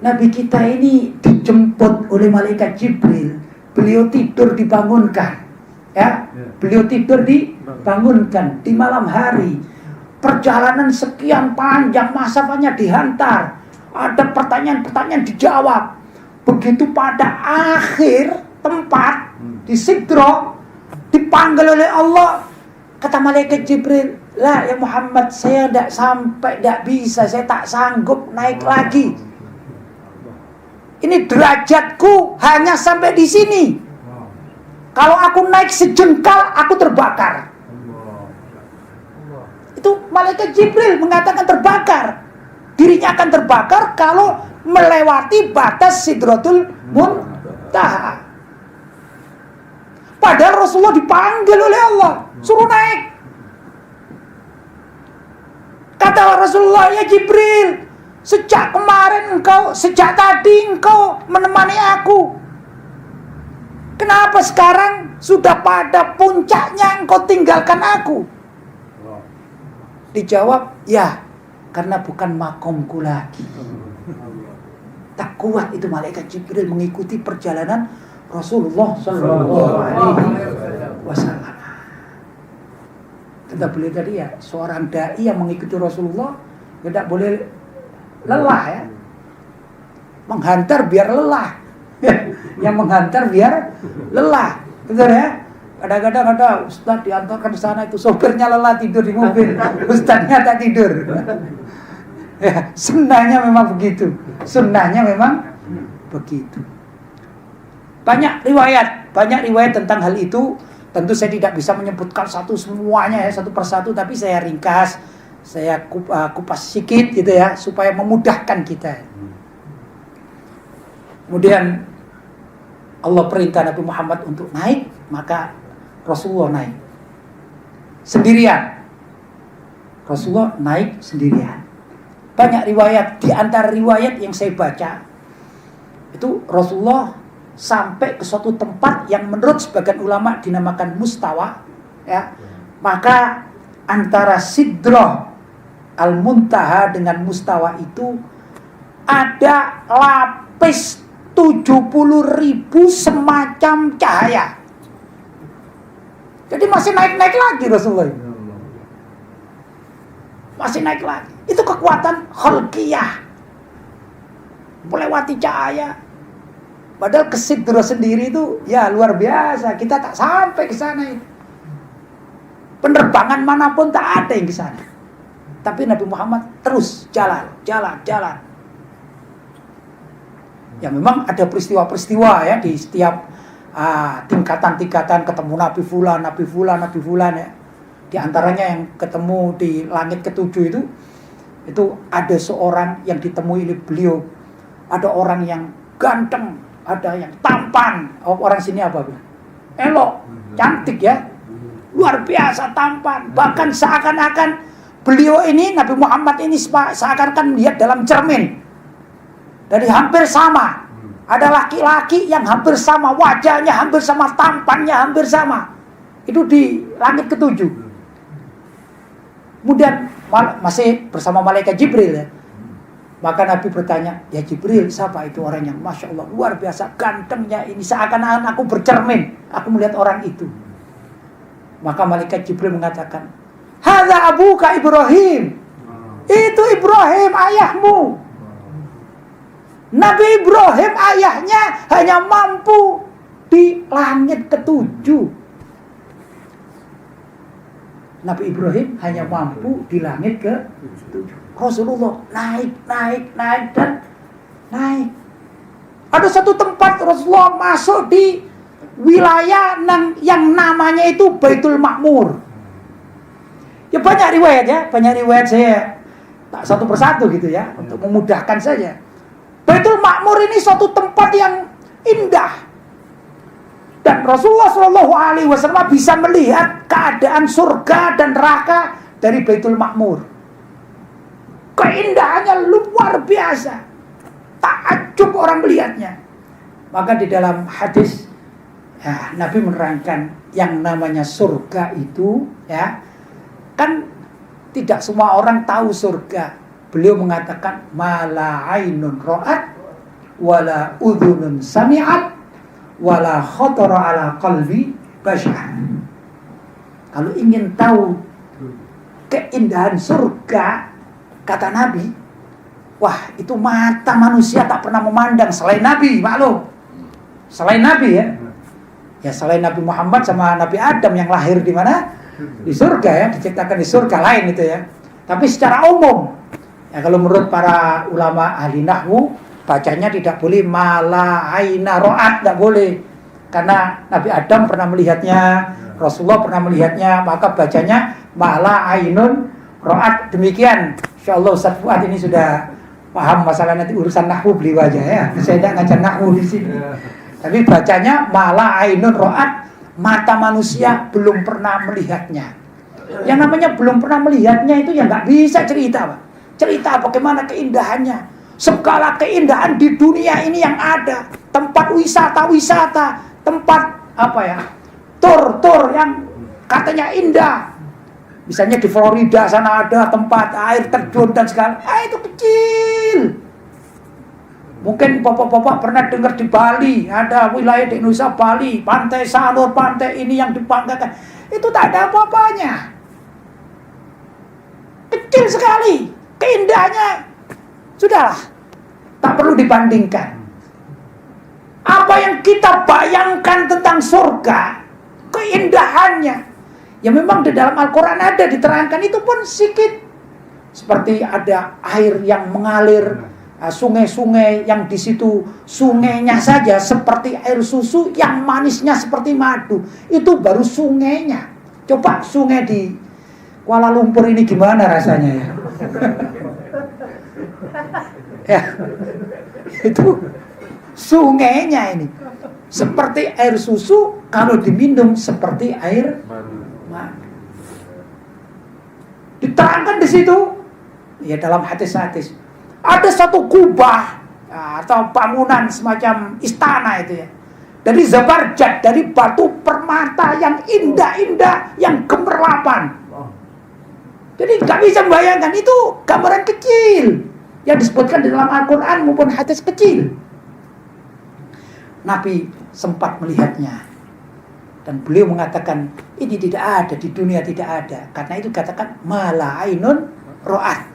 Nabi kita ini dijemput oleh malaikat Jibril. Beliau tidur dibangunkan. Ya, beliau tidur dibangunkan di malam hari. Perjalanan sekian panjang, masafanya dihantar. Ada pertanyaan-pertanyaan dijawab. Begitu pada akhir tempat di Sidra dipanggil oleh Allah, kata malaikat Jibril, lah ya Muhammad, saya tidak bisa, saya tak sanggup naik lagi. Ini derajatku hanya sampai di sini. Kalau aku naik sejengkal, aku terbakar. Itu malaikat Jibril mengatakan terbakar. Dirinya akan terbakar kalau melewati batas Sidratul Muntaha. Padahal Rasulullah dipanggil oleh Allah, suruh naik. Kata Rasulullah, ya Jibril, sejak tadi engkau menemani aku. Kenapa sekarang sudah pada puncaknya engkau tinggalkan aku? Dijawab, ya karena bukan makomku lagi. Tak kuat itu malaikat Jibril mengikuti perjalanan Rasulullah Sallallahu Alaihi Wasallam. Kata beliau tadi ya, seorang dai yang mengikuti Rasulullah tidak boleh lelah ya. Menghantar biar lelah. Yang menghantar biar lelah. Betul ya? Kadang-kadang ada ustaz diantarkan ke sana, itu sopirnya lelah tidur di mobil, ustaznya tak tidur. Ya, sunnahnya memang begitu. Sunnahnya memang begitu. Banyak riwayat tentang hal itu. Tentu saya tidak bisa menyebutkan semuanya ya, satu persatu, tapi saya ringkas, saya kupas sedikit gitu ya, supaya memudahkan kita. Kemudian Allah perintah Nabi Muhammad untuk naik, maka Rasulullah naik sendirian. Rasulullah naik sendirian. Banyak riwayat, di antara riwayat yang saya baca itu Rasulullah sampai ke suatu tempat yang menurut sebagian ulama dinamakan mustawa ya. Maka antara Sidrah Al-Muntaha dengan mustawa itu ada lapis 70.000 semacam cahaya. Jadi masih naik-naik lagi Rasulullah. Masih naik lagi. Itu kekuatan khalqiyah. Melewati cahaya. Padahal ke Sidrah sendiri itu ya luar biasa. Kita tak sampai ke sana itu. Penerbangan manapun tak ada yang ke sana. Tapi Nabi Muhammad terus jalan. Ya memang ada peristiwa-peristiwa ya di setiap tingkatan-tingkatan, ketemu Nabi Fulan ya. Di antaranya yang ketemu di langit ketujuh itu ada seorang yang ditemui oleh beliau. Ada orang yang ganteng, ada yang tampan. Orang sini apa bilang? Elok, cantik ya. Luar biasa tampan. Bahkan seakan-akan beliau ini, Nabi Muhammad ini seakan-akan melihat dalam cermin. Dari hampir sama. Ada laki-laki yang hampir sama, wajahnya hampir sama, tampannya hampir sama. Itu di langit ketujuh. Kemudian masih bersama malaikat Jibril ya. Maka Nabi bertanya, ya Jibril, siapa itu orang yang Masya Allah luar biasa gantengnya ini, seakan-akan aku bercermin, aku melihat orang itu. Maka malaikat Jibril mengatakan, hadza abuka Ibrahim. Itu Ibrahim ayahmu. Nabi Ibrahim ayahnya hanya mampu di langit ketujuh. Nabi Ibrahim hanya mampu di langit ketujuh. Rasulullah naik dan naik. Ada satu tempat Rasulullah masuk di wilayah yang namanya itu Baitul Ma'mur. Ya banyak riwayat saya tak satu persatu gitu ya, untuk memudahkan saja. Baitul Ma'mur ini suatu tempat yang indah. Dan Rasulullah Shallallahu Alaihi Wasallam bisa melihat keadaan surga dan neraka dari Baitul Ma'mur. Keindahannya luar biasa, takjub orang melihatnya. Maka di dalam hadis ya, Nabi menerangkan yang namanya surga itu ya, kan tidak semua orang tahu surga. Beliau mengatakan mala ainun ra'at wala udhunun sami'at wala khatara ala qalbi bashar. Kalau ingin tahu keindahan surga, kata Nabi, wah itu mata manusia tak pernah memandang selain Nabi, maklum. Selain Nabi ya. Ya selain Nabi Muhammad sama Nabi Adam yang lahir di mana? Di surga ya, diciptakan di surga lain itu ya. Tapi secara umum, ya kalau menurut para ulama ahli nahwu, bacanya tidak boleh mala aina ro'at, tidak boleh. Karena Nabi Adam pernah melihatnya, Rasulullah pernah melihatnya, maka bacanya mala ainun ro'at. Demikian. Insyaallah Ustaz Fuad ini sudah paham masalah nanti urusan nahwu beliau aja ya. Saya tidak ngajar nahwu di sini. Tapi bacanya mala ainun ro'at, mata manusia belum pernah melihatnya. Yang namanya belum pernah melihatnya itu ya nggak bisa cerita, Pak. Cerita bagaimana keindahannya. Segala keindahan di dunia ini yang ada, tempat wisata, tempat apa ya, tur yang katanya indah. Misalnya di Florida sana ada tempat air terjun dan segala, itu kecil. Mungkin bapak-bapak pernah dengar di Bali, ada wilayah di Indonesia Bali, pantai Sanur, pantai ini yang dibanggakan, itu tak ada apa-apanya. Kecil sekali, keindahannya sudahlah, tak perlu dibandingkan. Apa yang kita bayangkan tentang surga, keindahannya, ya memang di dalam Al-Quran ada diterangkan, itu pun sedikit. Seperti ada air yang mengalir, sungai-sungai yang di situ sungainya saja seperti air susu, yang manisnya seperti madu. Itu baru sungainya. Coba sungai di Kuala Lumpur ini gimana rasanya ya? Ya, itu sungainya ini seperti air susu, kalau diminum seperti air madu. Diterangkan di situ, ya dalam hadis-hadis. Ada satu kubah ya, atau bangunan semacam istana itu ya, dari zabarjad, dari batu permata yang indah-indah, yang gemerlapan. Jadi nggak bisa membayangkan, itu gambaran kecil yang disebutkan di dalam Al-Quran maupun hadis kecil. Nabi sempat melihatnya dan beliau mengatakan ini tidak ada di dunia, tidak ada. Karena itu katakan mala ainun ro'at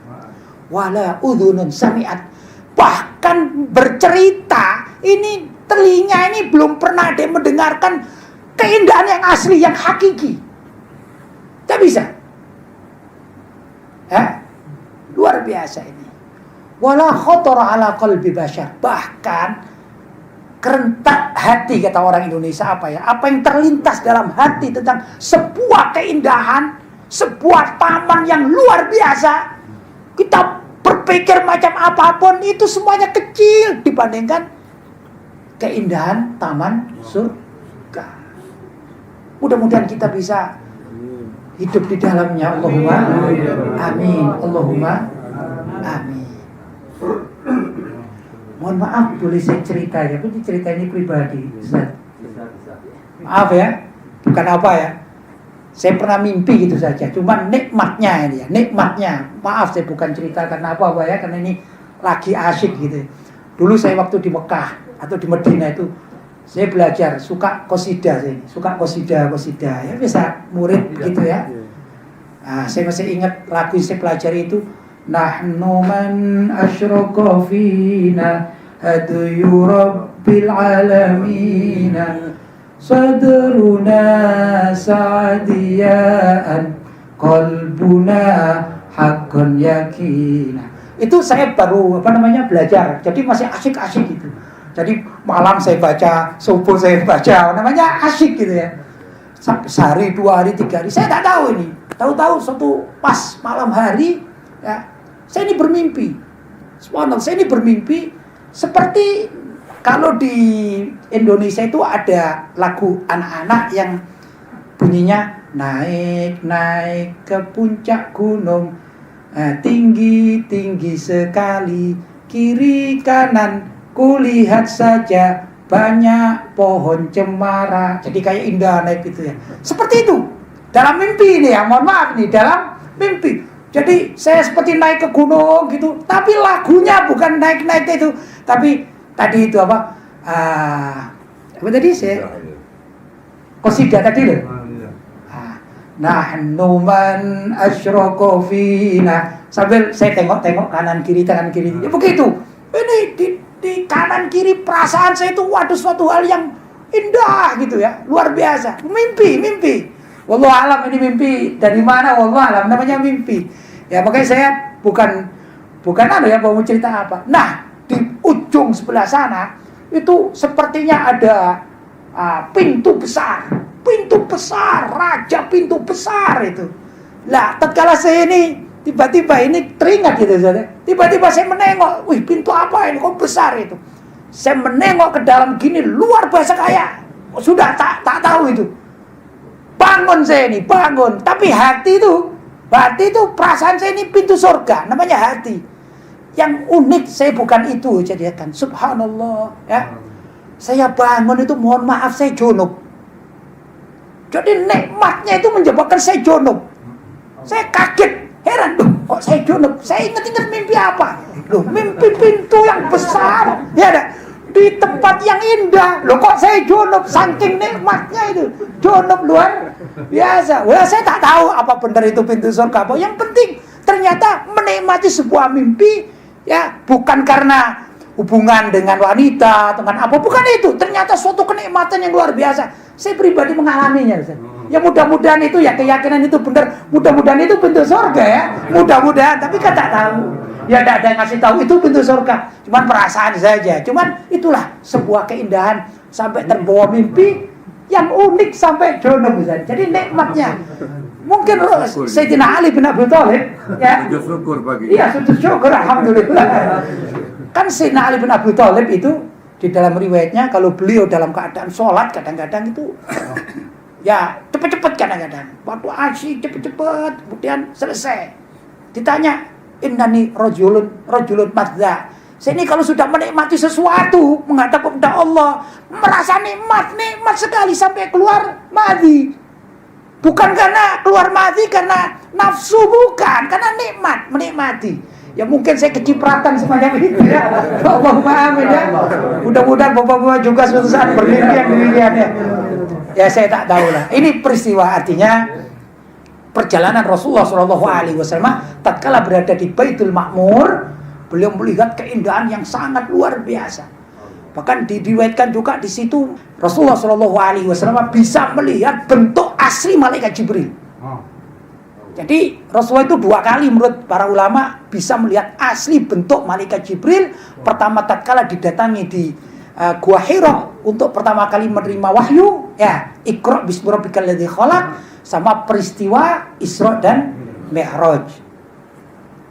wala udhunun sami'at. Bahkan bercerita, ini telinga ini belum pernah ada yang mendengarkan keindahan yang asli, yang hakiki. Tak bisa. Luar biasa ini. Wala khatara ala qalbi bashar. Bahkan kerentak hati, kata orang Indonesia apa ya? Apa yang terlintas dalam hati tentang sebuah keindahan, sebuah taman yang luar biasa. Kita berpikir macam apapun, itu semuanya kecil dibandingkan keindahan taman surga. Mudah-mudahan kita bisa hidup di dalamnya. Allahumma amin. Allahumma amin. Mohon maaf, boleh saya cerita ya? Ini cerita ini pribadi, Ustaz. Maaf ya, bukan apa ya. Saya pernah mimpi gitu saja. Cuma nikmatnya ini ya, nikmatnya. Maaf, saya bukan cerita karena apa ya? Karena ini lagi asyik gitu. Dulu saya waktu di Mekah atau di Medina itu, saya belajar, suka qasidah saya, suka qasidah ya, bisa murid gitu ya. Nah, saya masih ingat lagu yang saya pelajari itu, nahnu man asyraqa fina hadayu rabbil alamina sadruna sa'diyaan qalbuna haqqan yakina. Itu saya baru belajar, jadi masih asyik-asyik gitu. Jadi malam saya baca, subuh saya baca, namanya asyik gitu ya. Sampai sehari, 2 hari, 3 hari, saya tak tahu ini. Tahu-tahu suatu pas malam hari, ya, Saya ini bermimpi. Subhanallah, saya ini bermimpi seperti kalau di Indonesia itu ada lagu anak-anak yang bunyinya naik ke puncak gunung, tinggi sekali, kiri kanan kulihat saja banyak pohon cemara. Jadi kayak indah naik itu ya. Seperti itu. Dalam mimpi ini ya, mohon maaf nih, dalam mimpi. Jadi saya seperti naik ke gunung gitu, tapi lagunya bukan naik-naik itu, tapi tadi itu apa? Apa tadi saya? Qasidah tadi loh. Nahnu man asyraka fina. Sambil saya tengok-tengok kanan kiri. Ya begitu. Ini di kanan kiri perasaan saya itu waduh suatu hal yang indah gitu ya, luar biasa. Mimpi. Wallahu alam ini mimpi dari mana, wallahu alam, namanya mimpi. Ya makanya saya bukan ya mau cerita apa. Nah, di ujung sebelah sana itu sepertinya ada pintu besar, raja pintu besar itu. Lah, tatkala saya ini tiba-tiba ini teringat gitu saudara. Tiba-tiba saya menengok, wih pintu apa ini kok besar itu. Saya menengok ke dalam gini luar biasa kayak sudah tak tahu itu. Bangun saya ini, bangun. Tapi hati itu perasaan saya ini pintu surga, namanya hati. Yang unik saya bukan itu jadikan. Subhanallah, ya. Saya bangun itu mohon maaf saya junub. Jadi nikmatnya itu menyebabkan saya junub. Saya kaget, heran, kok saya junub? Saya ingat mimpi apa? Loh, mimpi pintu yang besar. Ya ada di tempat yang indah. Loh kok saya junub? Saking nikmatnya itu. Junub luar biasa. Wah, saya tak tahu apa benar itu pintu surga apa. Yang penting ternyata menikmati sebuah mimpi ya, bukan karena hubungan dengan wanita, dengan apa, bukan itu. Ternyata suatu kenikmatan yang luar biasa. Saya pribadi mengalaminya. Ya mudah-mudahan itu ya, keyakinan itu benar. Mudah-mudahan itu pintu surga ya. Mudah-mudahan, tapi kan tak tahu. Ya tidak ada yang ngasih tahu itu pintu surga. Cuman perasaan saja. Cuman itulah sebuah keindahan sampai terbawa mimpi yang unik sampai junub. Jadi nikmatnya. Mungkin Sayyidina Ali bin Abi Thalib ya. Sujud syukur pagi. Iya, sujud syukur alhamdulillah. Kan Sayyidina Ali bin Abi Thalib itu di dalam riwayatnya kalau beliau dalam keadaan sholat kadang-kadang itu ya cepet-cepet kadang-kadang. Waktu asyik cepet-cepet kemudian selesai. Ditanya, innani rajulun madza. Saya ini kalau sudah menikmati sesuatu menghadap kepada Allah, merasa nikmat sekali sampai keluar madhi. Bukan karena keluar madhi karena nafsu, bukan, karena nikmat, menikmati. Ya mungkin saya kecipratan semacam itu ya. Allahumma amin ya. Mudah-mudahan bapak-bapak juga suatu saat bermimpi yang demikian ya. Ya saya tak tahu lah. Ini peristiwa artinya perjalanan Rasulullah SAW tatkala berada di Baitul Ma'mur, beliau melihat keindahan yang sangat luar biasa. Bahkan diriwayatkan juga di situ Rasulullah SAW bisa melihat bentuk asli malaikat Jibril. Jadi Rasulullah itu 2 kali menurut para ulama bisa melihat asli bentuk malaikat Jibril. Pertama tatkala didatangi di Gua Hira untuk pertama kali menerima wahyu, ya, Iqra bismi rabbikal ladzi khalaq, sama peristiwa Isra dan Mi'raj.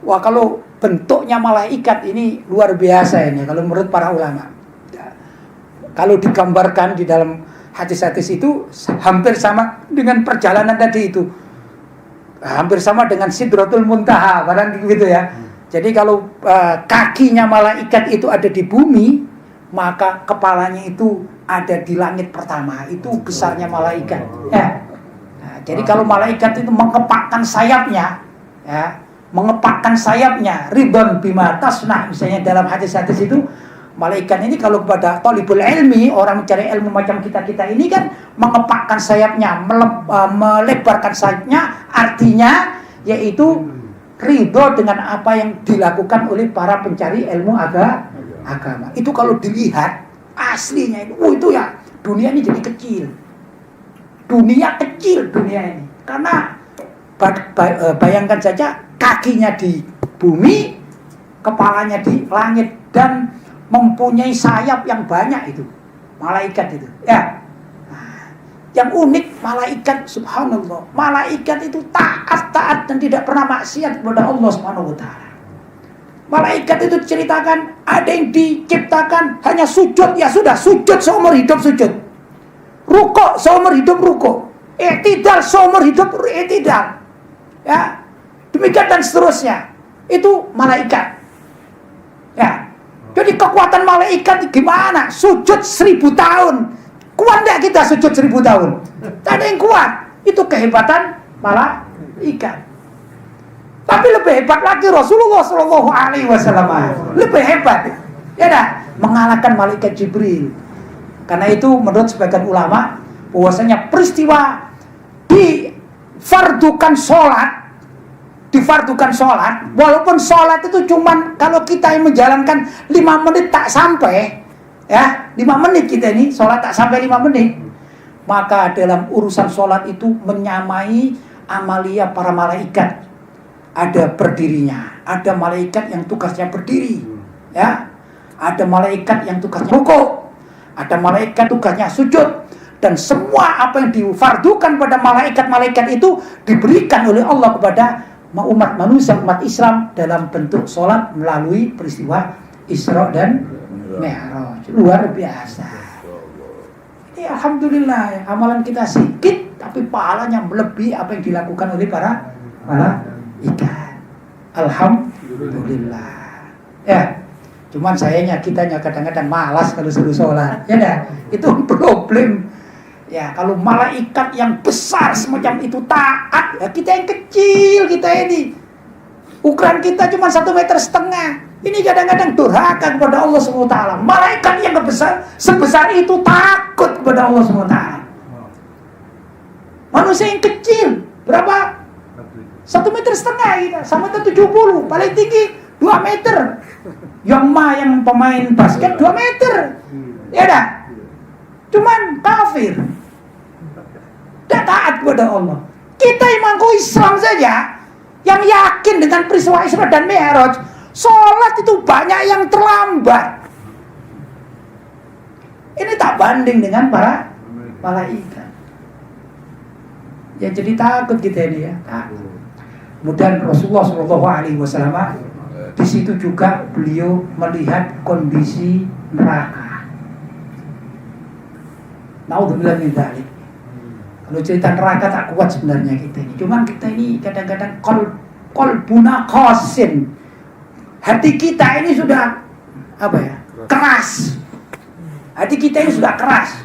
Wah, kalau bentuknya malaikat ini luar biasa ini kalau menurut para ulama. Ya. Kalau digambarkan di dalam hadis-hadis itu hampir sama dengan perjalanan tadi itu. Hampir sama dengan Sidratul Muntaha, barang gitu ya. Jadi kalau kakinya malaikat itu ada di bumi, maka kepalanya itu ada di langit pertama. Itu besarnya malaikat. Ya. Nah, jadi kalau malaikat itu mengepakkan sayapnya, ya, ridon bima tasnah, misalnya dalam hadis-hadis itu, malaikat ini kalau kepada thalibul ilmi, orang mencari ilmu macam kita-kita ini kan mengepakkan sayapnya, melebarkan sayapnya, artinya yaitu ridho dengan apa yang dilakukan oleh para pencari ilmu agama. Itu kalau dilihat aslinya itu ya, dunia ini jadi kecil. Dunia ini. Karena bayangkan saja kakinya di bumi, kepalanya di langit, dan mempunyai sayap yang banyak itu malaikat itu ya. Nah, yang unik malaikat, subhanallah, malaikat itu taat dan tidak pernah maksiat kepada Allah Subhanahu wa taala. Malaikat itu diceritakan ada yang diciptakan hanya sujud, ya sudah sujud seumur hidup sujud. Rukuk seumur hidup rukuk. I'tidal seumur hidup i'tidal. Ya. Demikian dan seterusnya. Itu malaikat. Ya. Jadi kekuatan malaikat gimana? Sujud 1000 tahun. Kuat enggak kita sujud 1000 tahun? Tak ada yang kuat. Itu kehebatan malaikat. Tapi lebih hebat lagi Rasulullah Shallallahu Alaihi Wasallam, lebih hebat, ya dah, mengalahkan malaikat Jibril. Karena itu menurut sebagian ulama, bahwasanya peristiwa difardukan sholat, walaupun sholat itu cuman kalau kita yang menjalankan 5 menit tak sampai, ya 5 menit kita ini sholat tak sampai 5 menit, maka dalam urusan sholat itu menyamai amalia para malaikat. Ada berdirinya, ada malaikat yang tugasnya berdiri, ya, ada malaikat yang tugasnya rukuk, ada malaikat tugasnya sujud, dan semua apa yang difardukan pada malaikat-malaikat itu diberikan oleh Allah kepada umat manusia, umat Islam dalam bentuk sholat melalui peristiwa Isra dan Mi'raj. Luar biasa. Ini alhamdulillah, amalan kita sedikit tapi pahalanya melebihi apa yang dilakukan oleh para ikan. Alhamdulillah. Ya, cuman sayangnya kitanya kadang-kadang malas kalau suruh sholat. Ya dah, itu problem. Ya, kalau malaikat yang besar semacam itu taat, ya kita yang kecil, kita ini ukuran kita cuma 1,5 meter. Ini kadang-kadang durhaka kepada Allah SWT. Malaikat yang sebesar itu takut kepada Allah SWT. Manusia yang kecil berapa? 1,5 meter kita, 1,70 m, paling tinggi 2 meter. Yang pemain basket 2 meter. Ya dah. Cuman kafir. Tidak taat kepada Allah. Kita yang mengaku Islam saja, yang yakin dengan peristiwa Isra dan Mi'raj, sholat itu banyak yang terlambat. Ini tak banding dengan para malaikat. Ya jadi takut kita ini ya. Takut. Kemudian Rasulullah SAW di situ juga beliau melihat kondisi neraka. Naudzubillah min dzalik. Kalau cerita neraka tak kuat sebenarnya kita ini. Cuman kita ini kadang-kadang qalbuna qasin. Hati kita ini sudah keras. Hati kita ini sudah keras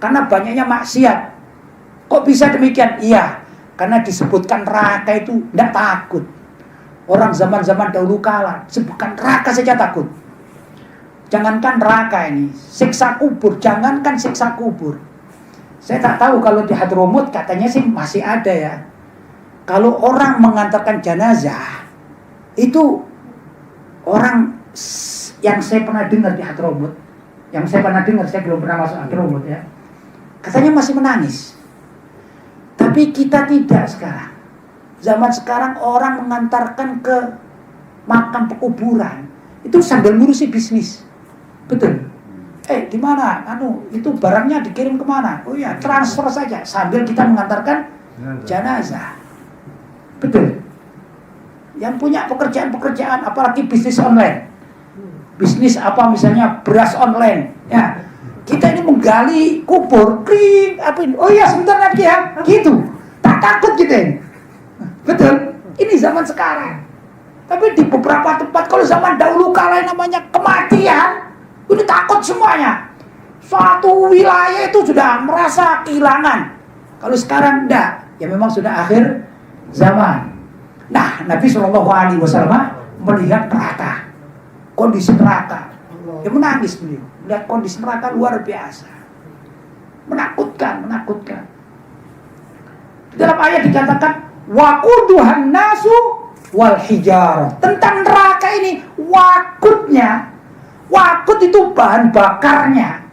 karena banyaknya maksiat. Kok bisa demikian? Iya. Karena disebutkan neraka itu tidak takut. Orang zaman-zaman dahulu kala sebutkan neraka saja takut. Jangankan neraka ini, siksa kubur, jangankan siksa kubur. Saya tak tahu kalau di Hadramut katanya sih masih ada ya. Kalau orang mengantarkan jenazah, itu orang yang saya pernah dengar di Hadramut, saya belum pernah masuk Hadramut ya. Katanya masih menangis. Tapi kita tidak sekarang. Zaman sekarang orang mengantarkan ke makam pekuburan itu sambil ngurusi bisnis. Betul. Di mana? Itu barangnya dikirim kemana? Oh ya, transfer saja sambil kita mengantarkan jenazah. Betul. Yang punya pekerjaan-pekerjaan, apalagi bisnis online. Bisnis apa misalnya beras online, ya. Kita ini menggali kubur, oh iya sebentar lagi ya, gitu. Tak takut kita ini. Betul. Ini zaman sekarang. Tapi di beberapa tempat, kalau zaman dahulu kala namanya kematian, ini takut semuanya. Suatu wilayah itu sudah merasa kehilangan. Kalau sekarang enggak, ya memang sudah akhir zaman. Nah, Nabi SAW melihat neraka, kondisi neraka. Dia menangis beliau. Melihat kondisi neraka luar biasa. Menakutkan. Dalam ayat dikatakan waquduhan nasu wal hijarah. Tentang neraka ini, wakut itu bahan bakarnya.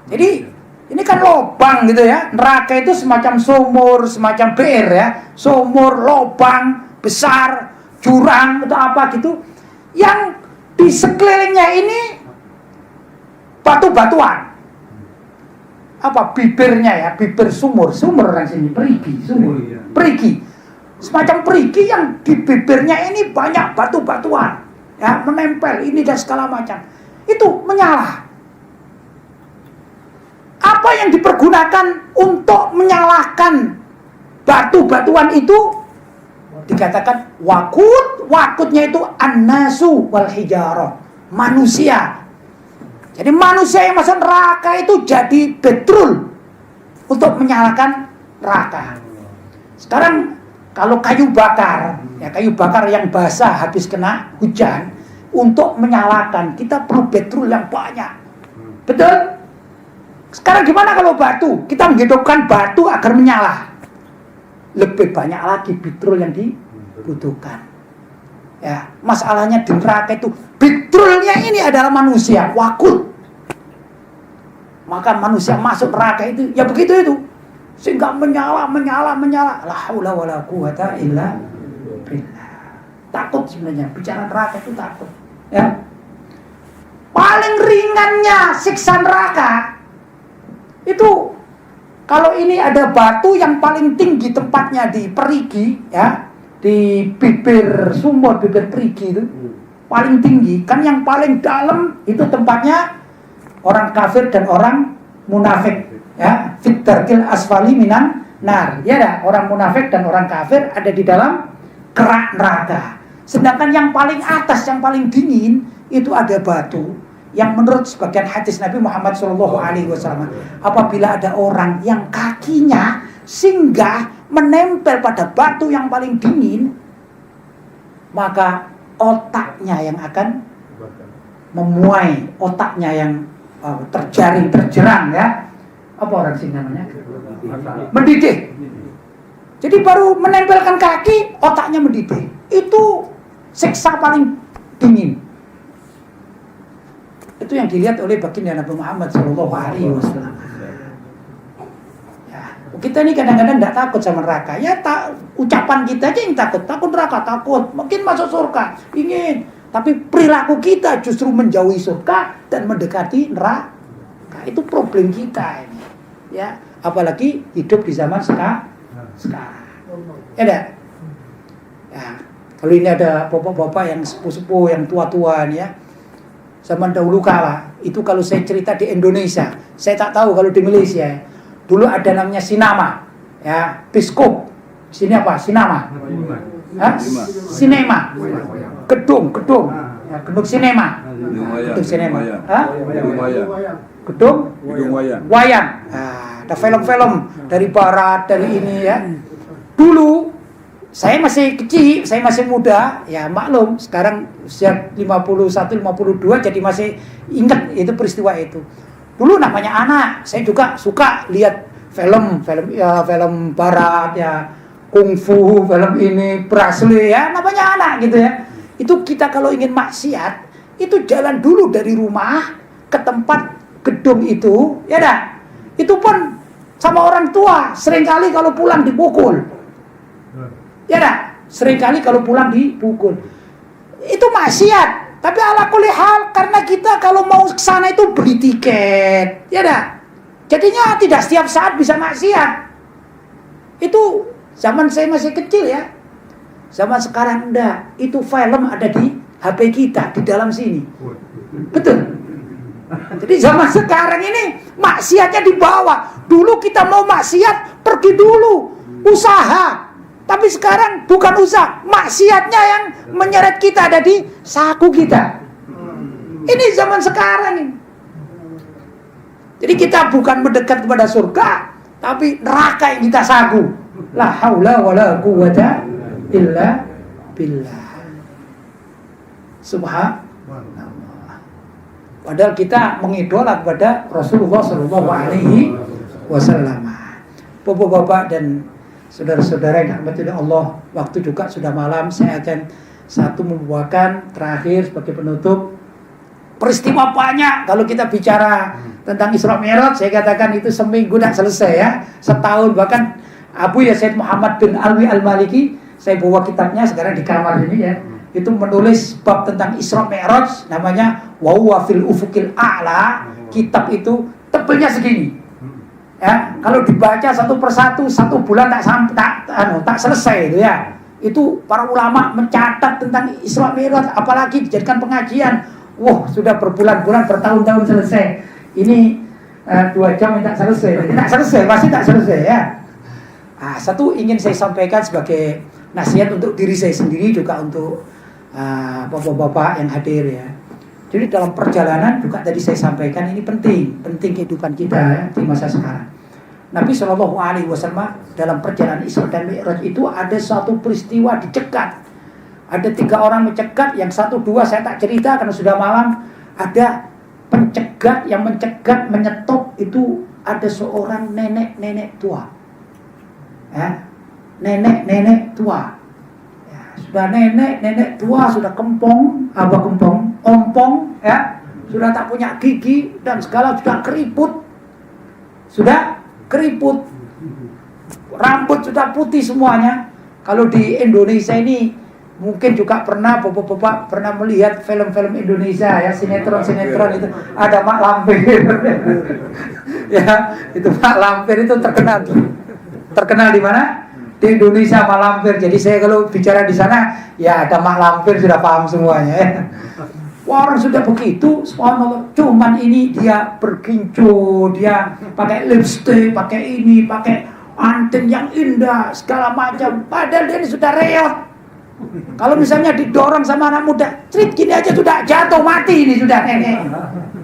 Jadi ini kan lubang gitu ya. Neraka itu semacam sumur, semacam BR ya. Sumur, lubang besar, jurang atau apa gitu. Yang di sekelilingnya ini batu-batuan. Apa bibirnya ya, bibir sumur orang sini, perigi, sumur, perigi. Semacam perigi yang di bibirnya ini banyak batu-batuan. ya, menempel ini dan segala macam. Itu menyala. Apa yang dipergunakan untuk menyalakan batu-batuan itu dikatakan wakut. Wakutnya itu an-nasu wal hijarah, manusia. Jadi manusia yang masuk neraka itu jadi petrol untuk menyalakan neraka. Sekarang kalau kayu bakar, ya kayu bakar yang basah habis kena hujan, untuk menyalakan kita perlu petrol yang banyak. Betul? Sekarang gimana kalau batu? Kita menghidupkan batu agar menyala. Lebih banyak lagi petrol yang dibutuhkan. Ya, masalahnya di neraka itu petrolnya ini adalah manusia, wakul. Maka manusia masuk neraka itu ya begitu itu. Sehingga menyala. La haula wala quwata illa billah. Takut sebenarnya bicara neraka itu takut. Ya. Paling ringannya siksa neraka itu kalau ini ada batu yang paling tinggi tempatnya di perigi, ya, di bibir sumur, bibir perigi itu paling tinggi. Kan yang paling dalam itu tempatnya orang kafir dan orang munafik, ya, fit darkil asfali minan nar. Ya, ada orang munafik dan orang kafir ada di dalam kerak neraka. Sedangkan yang paling atas, yang paling dingin itu ada batu. Yang menurut sebagian hadis Nabi Muhammad SAW, apabila ada orang yang kakinya singgah menempel pada batu yang paling dingin, maka otaknya yang akan memuai, otaknya yang terjaring, terjerang, ya. Apa orang sini namanya? Mendidih. Jadi baru menempelkan kaki, otaknya mendidih. Itu siksa paling dingin. Itu yang dilihat oleh baginda Nabi Muhammad SAW. Ya, kita ini kadang-kadang tidak takut sama neraka. Ya, ucapan kita aja yang takut neraka, takut. Mungkin masuk surga, ingin. Tapi perilaku kita justru menjauhi surga dan mendekati neraka. Itu problem kita ini. Ya, apalagi hidup di zaman sekarang. Ya, enggak? Ya, kalau ini ada bapak-bapak yang sepuh-sepuh, yang tua-tua nih, ya. Zaman dahulu kala, itu kalau saya cerita di Indonesia, saya tak tahu kalau di Malaysia. Dulu ada namanya sinama, ya, biskop. Sini apa? Sinama. Hah? Sinema. Gedung, ya, gedung sinema. Gedung sinema. Hah? Gedung wayang. Nah, ada film-film dari barat, dari ini, ya. Dulu saya masih kecil, saya masih muda, ya maklum, sekarang usia 51, 52, jadi masih ingat itu peristiwa itu. Dulu namanya anak, saya juga suka lihat film barat, ya, kungfu, film ini, Bruce Lee, ya, namanya anak gitu, ya. Itu kita kalau ingin maksiat, itu jalan dulu dari rumah ke tempat gedung itu, ya dah. Itu pun sama orang tua, seringkali kalau pulang dipukul. Ya dah, seringkali kalau pulang dipukul. Itu maksiat. Tapi ala kulli hal, karena kita kalau mau ke sana itu beli tiket. Ya dah. Jadinya tidak setiap saat bisa maksiat. Itu zaman saya masih kecil, ya. Zaman sekarang enggak. Itu film ada di HP kita, di dalam sini. Betul. Jadi zaman sekarang ini maksiatnya dibawa. Dulu kita mau maksiat, pergi dulu, usaha. Tapi sekarang bukan usaha, maksiatnya yang menyeret kita ada di saku kita. Ini zaman sekarang ini. Jadi kita bukan mendekat kepada surga, tapi neraka yang kita saku. La haula wala quwata illa billah. Subhanallah. Padahal kita mengidola kepada Rasulullah SAW. Bapak-bapak dan saudara-saudara yang dirahmati oleh Allah, waktu juga sudah malam. Saya akan membawakan terakhir sebagai penutup. Peristiwa banyak kalau kita bicara tentang Isra Mi'raj, saya katakan itu seminggu tidak selesai, ya. Setahun. Bahkan Abu Yazid Muhammad bin Alwi Al-Maliki, saya bawa kitabnya sekarang di kamar ini, ya. Itu menulis bab tentang Isra Mi'raj, namanya Wa huwa fil ufuqil a'la. Kitab itu tebelnya segini. Ya, kalau dibaca satu persatu 1 bulan tak selesai itu, ya. Itu para ulama mencatat tentang Isra Mi'raj, apalagi dijadikan pengajian. Wah, sudah berbulan-bulan, bertahun-tahun selesai. Ini 2 jam tak selesai. Tak selesai, pasti tak selesai ya. Satu ingin saya sampaikan sebagai nasihat untuk diri saya sendiri, juga untuk bapak-bapak yang hadir ya. Jadi dalam perjalanan juga tadi saya sampaikan, ini penting kehidupan kita ya, di masa sekarang. Nabi SAW dalam perjalanan Isra dan Mi'raj itu ada suatu peristiwa dicegat. Ada 3 orang mencegat, yang 1, 2 saya tak cerita karena sudah malam. Ada pencegat, yang mencegat, menyetop itu ada seorang nenek tua. Ya, nenek tua. Ya, sudah nenek tua, sudah ompong ya, sudah tak punya gigi dan segala, sudah keriput, rambut sudah putih semuanya. Kalau di Indonesia ini mungkin juga bapak-bapak pernah melihat film-film Indonesia ya, sinetron itu ada Mak Lampir. Ya, itu Mak Lampir itu terkenal di mana? Di Indonesia, Mak Lampir. Jadi saya kalau bicara di sana ya ada Mak Lampir, sudah paham semuanya ya. Orang sudah begitu, subhanallah, cuman ini dia bergincu, dia pakai lipstick, pakai ini, pakai anting yang indah, segala macam. Padahal dia ini sudah reot. Kalau misalnya didorong sama anak muda, cerit gini aja sudah jatuh mati, ini sudah nenek.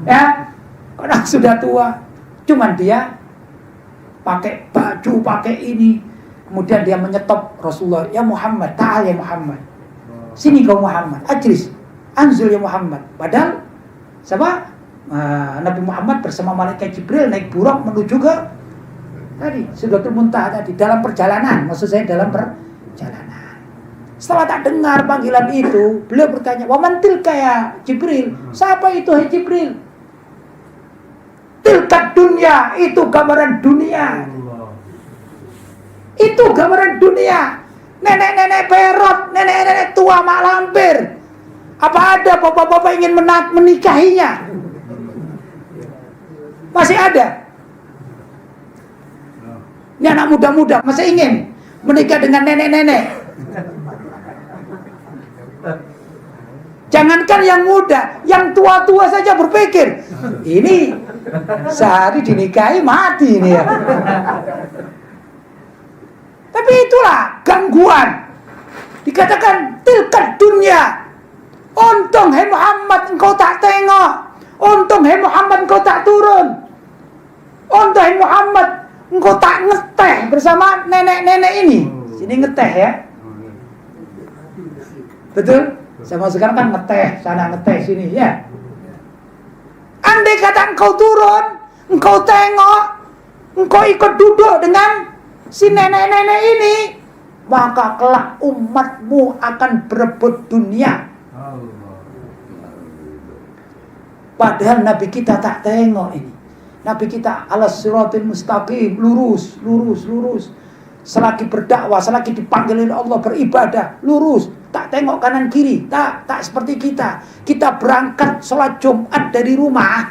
Ya, karena sudah tua. Cuman dia pakai baju, pakai ini. Kemudian dia menyetop Rasulullah, ya Muhammad, ta'al ya Muhammad. Sini kau Muhammad, ajlis. Anzul ya Muhammad. Padahal siapa? Nabi Muhammad bersama malaikat Jibril naik buraq menuju ke tadi Sidratul Muntaha tadi, dalam perjalanan. Maksud saya dalam perjalanan. Setelah tak dengar panggilan itu, beliau bertanya, "Wa man tilka ya Jibril?" Siapa itu hai Jibril? Tilka dunia, itu gambaran dunia. Itu gambaran dunia. Nenek-nenek perot, nenek-nenek tua Mak Lampir. Apa ada bapak-bapak ingin menikahinya? Masih ada? Ini anak muda-muda masih ingin menikah dengan nenek-nenek. Jangankan yang muda, yang tua-tua saja berpikir, ini sehari dinikahi mati ini ya. Tapi itulah gangguan. Dikatakan tilka dunia. Untung hai Muhammad engkau tak tengok. Untung hai Muhammad engkau tak turun. Untung hai Muhammad engkau tak ngeteh bersama nenek-nenek ini. Sini ngeteh ya. Betul? Sama sekarang kan ngeteh, sana ngeteh sini ya. Andai kata engkau turun, engkau tengok, engkau ikut duduk dengan si nenek-nenek ini, maka kelak umatmu akan berebut dunia. Padahal Nabi kita tak tengok ini. Nabi kita ala siratil mustaqim, lurus. Selagi berdakwah, selagi dipanggil oleh Allah beribadah, lurus. Tak tengok kanan kiri, tak seperti kita. Kita berangkat sholat Jumat dari rumah.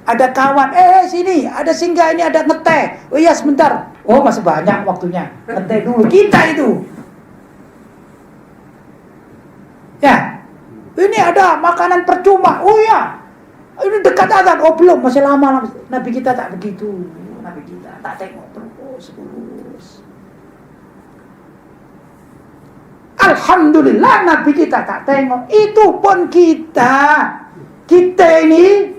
Ada kawan, sini, ada singgah ini, ada ngeteh. Oh iya sebentar. Oh masih banyak waktunya. Ngeteh dulu. Kita itu. Ya. Ini ada makanan percuma. Oh iya. Ini dekat azan. Oh belum, masih lama. Nabi kita tak begitu. Nabi kita tak tengok terus. Alhamdulillah Nabi kita tak tengok. Itu pun kita ini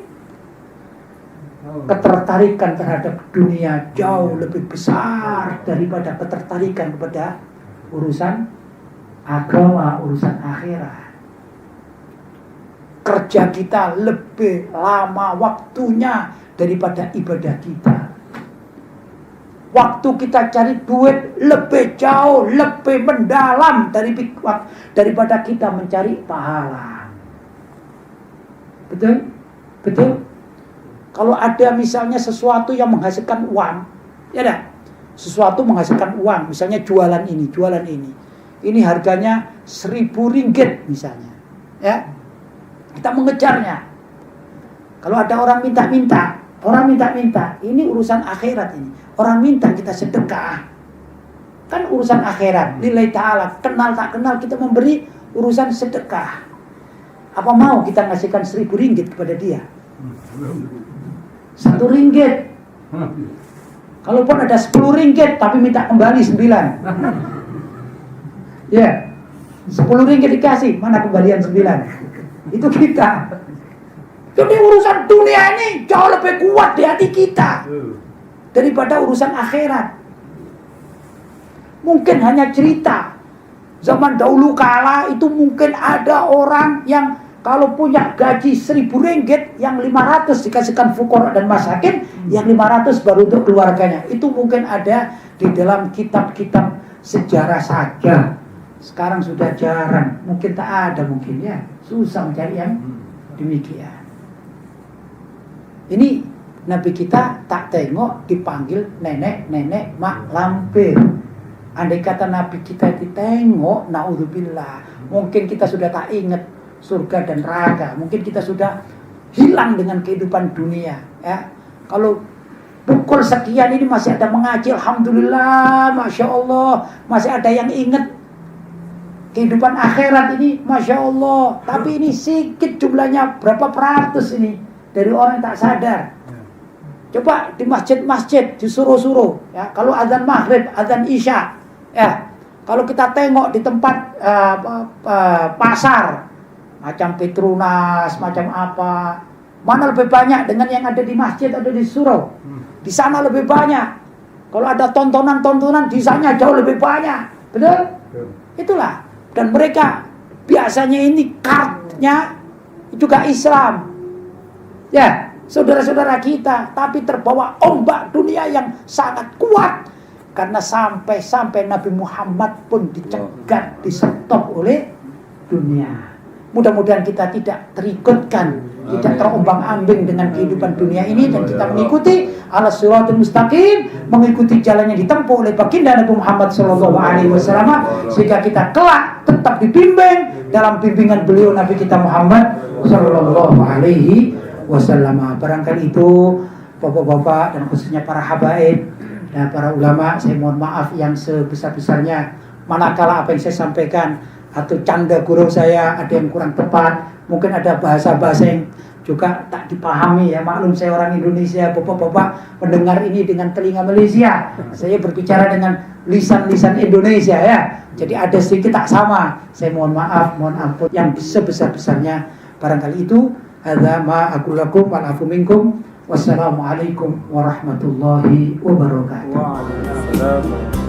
ketertarikan terhadap dunia jauh lebih besar daripada ketertarikan kepada urusan agama, urusan akhirat. Kerja kita lebih lama waktunya daripada ibadah kita. Waktu kita cari duit lebih jauh, lebih mendalam daripada kita mencari pahala. Betul? Kalau ada misalnya sesuatu yang menghasilkan uang, ya dah. Sesuatu menghasilkan uang, misalnya jualan ini. Ini harganya 1.000 ringgit misalnya. Ya. Kita mengejarnya. Kalau ada orang minta, ini urusan akhirat ini. Orang minta kita sedekah. Kan urusan akhirat, lillahi ta'ala, kenal tak kenal kita memberi urusan sedekah. Apa mau kita ngasihkan 1.000 ringgit kepada dia? 1 ringgit. Kalaupun ada 10 ringgit tapi minta kembali 9. Ya, 10 ringgit dikasih, mana kembalian 9? Itu kita. Jadi urusan dunia ini jauh lebih kuat di hati kita daripada urusan akhirat. Mungkin hanya cerita. Zaman dahulu kala itu mungkin ada orang yang kalau punya gaji 1.000 ringgit, yang 500 dikasihkan fuqara dan masakin, yang 500 baru untuk keluarganya. Itu mungkin ada di dalam kitab-kitab sejarah saja. Sekarang sudah jarang. Mungkin tak ada mungkin ya. Susah mencari yang demikian. Ini Nabi kita tak tengok dipanggil nenek-nenek mak lampir. Andai kata Nabi kita ditengok, naudzubillah, mungkin kita sudah tak ingat surga dan neraka. Mungkin kita sudah hilang dengan kehidupan dunia. Ya, kalau pukul sekian ini masih ada mengaji, alhamdulillah, masya Allah, masih ada yang ingat kehidupan akhirat ini, masya Allah. Tapi ini sedikit jumlahnya, berapa peratus ini dari orang yang tak sadar. Coba di masjid-masjid, di suruh-suruh, ya, kalau azan maghrib, azan isya, ya, kalau kita tengok di tempat pasar, macam Petronas, macam apa, mana lebih banyak dengan yang ada di masjid, ada di surau. Di sana lebih banyak. Kalau ada tontonan-tontonan, di sana jauh lebih banyak. Betul? Itulah. Dan mereka biasanya ini kartnya juga Islam. Ya, saudara-saudara kita, tapi terbawa ombak dunia yang sangat kuat. Karena sampai Nabi Muhammad pun dicegat, di-stop oleh dunia. Mudah-mudahan kita tidak terikutkan, tidak terombang-ambing dengan kehidupan dunia ini, dan kita mengikuti ala siratul mustaqim, mengikuti jalan yang ditempuh oleh baginda Nabi Muhammad SAW, sehingga kita kelak tetap dibimbing dalam bimbingan beliau Nabi kita Muhammad SAW. Barangkali itu bapak-bapak dan khususnya para habaib dan para ulama, saya mohon maaf yang sebesar-besarnya manakala apa yang saya sampaikan atau canda gurau saya ada yang kurang tepat, mungkin ada bahasa-bahasa yang juga tak dipahami, ya maklum saya orang Indonesia, bapak-bapak mendengar ini dengan telinga Malaysia, saya berbicara dengan lisan-lisan Indonesia, ya, jadi ada sedikit tak sama, saya mohon maaf, mohon ampun yang sebesar-besarnya. Barangkali itu hadza ma aqul lakum wal afu minkum. Wassalamualaikum warahmatullahi wabarakatuh. Waalaikumsalam.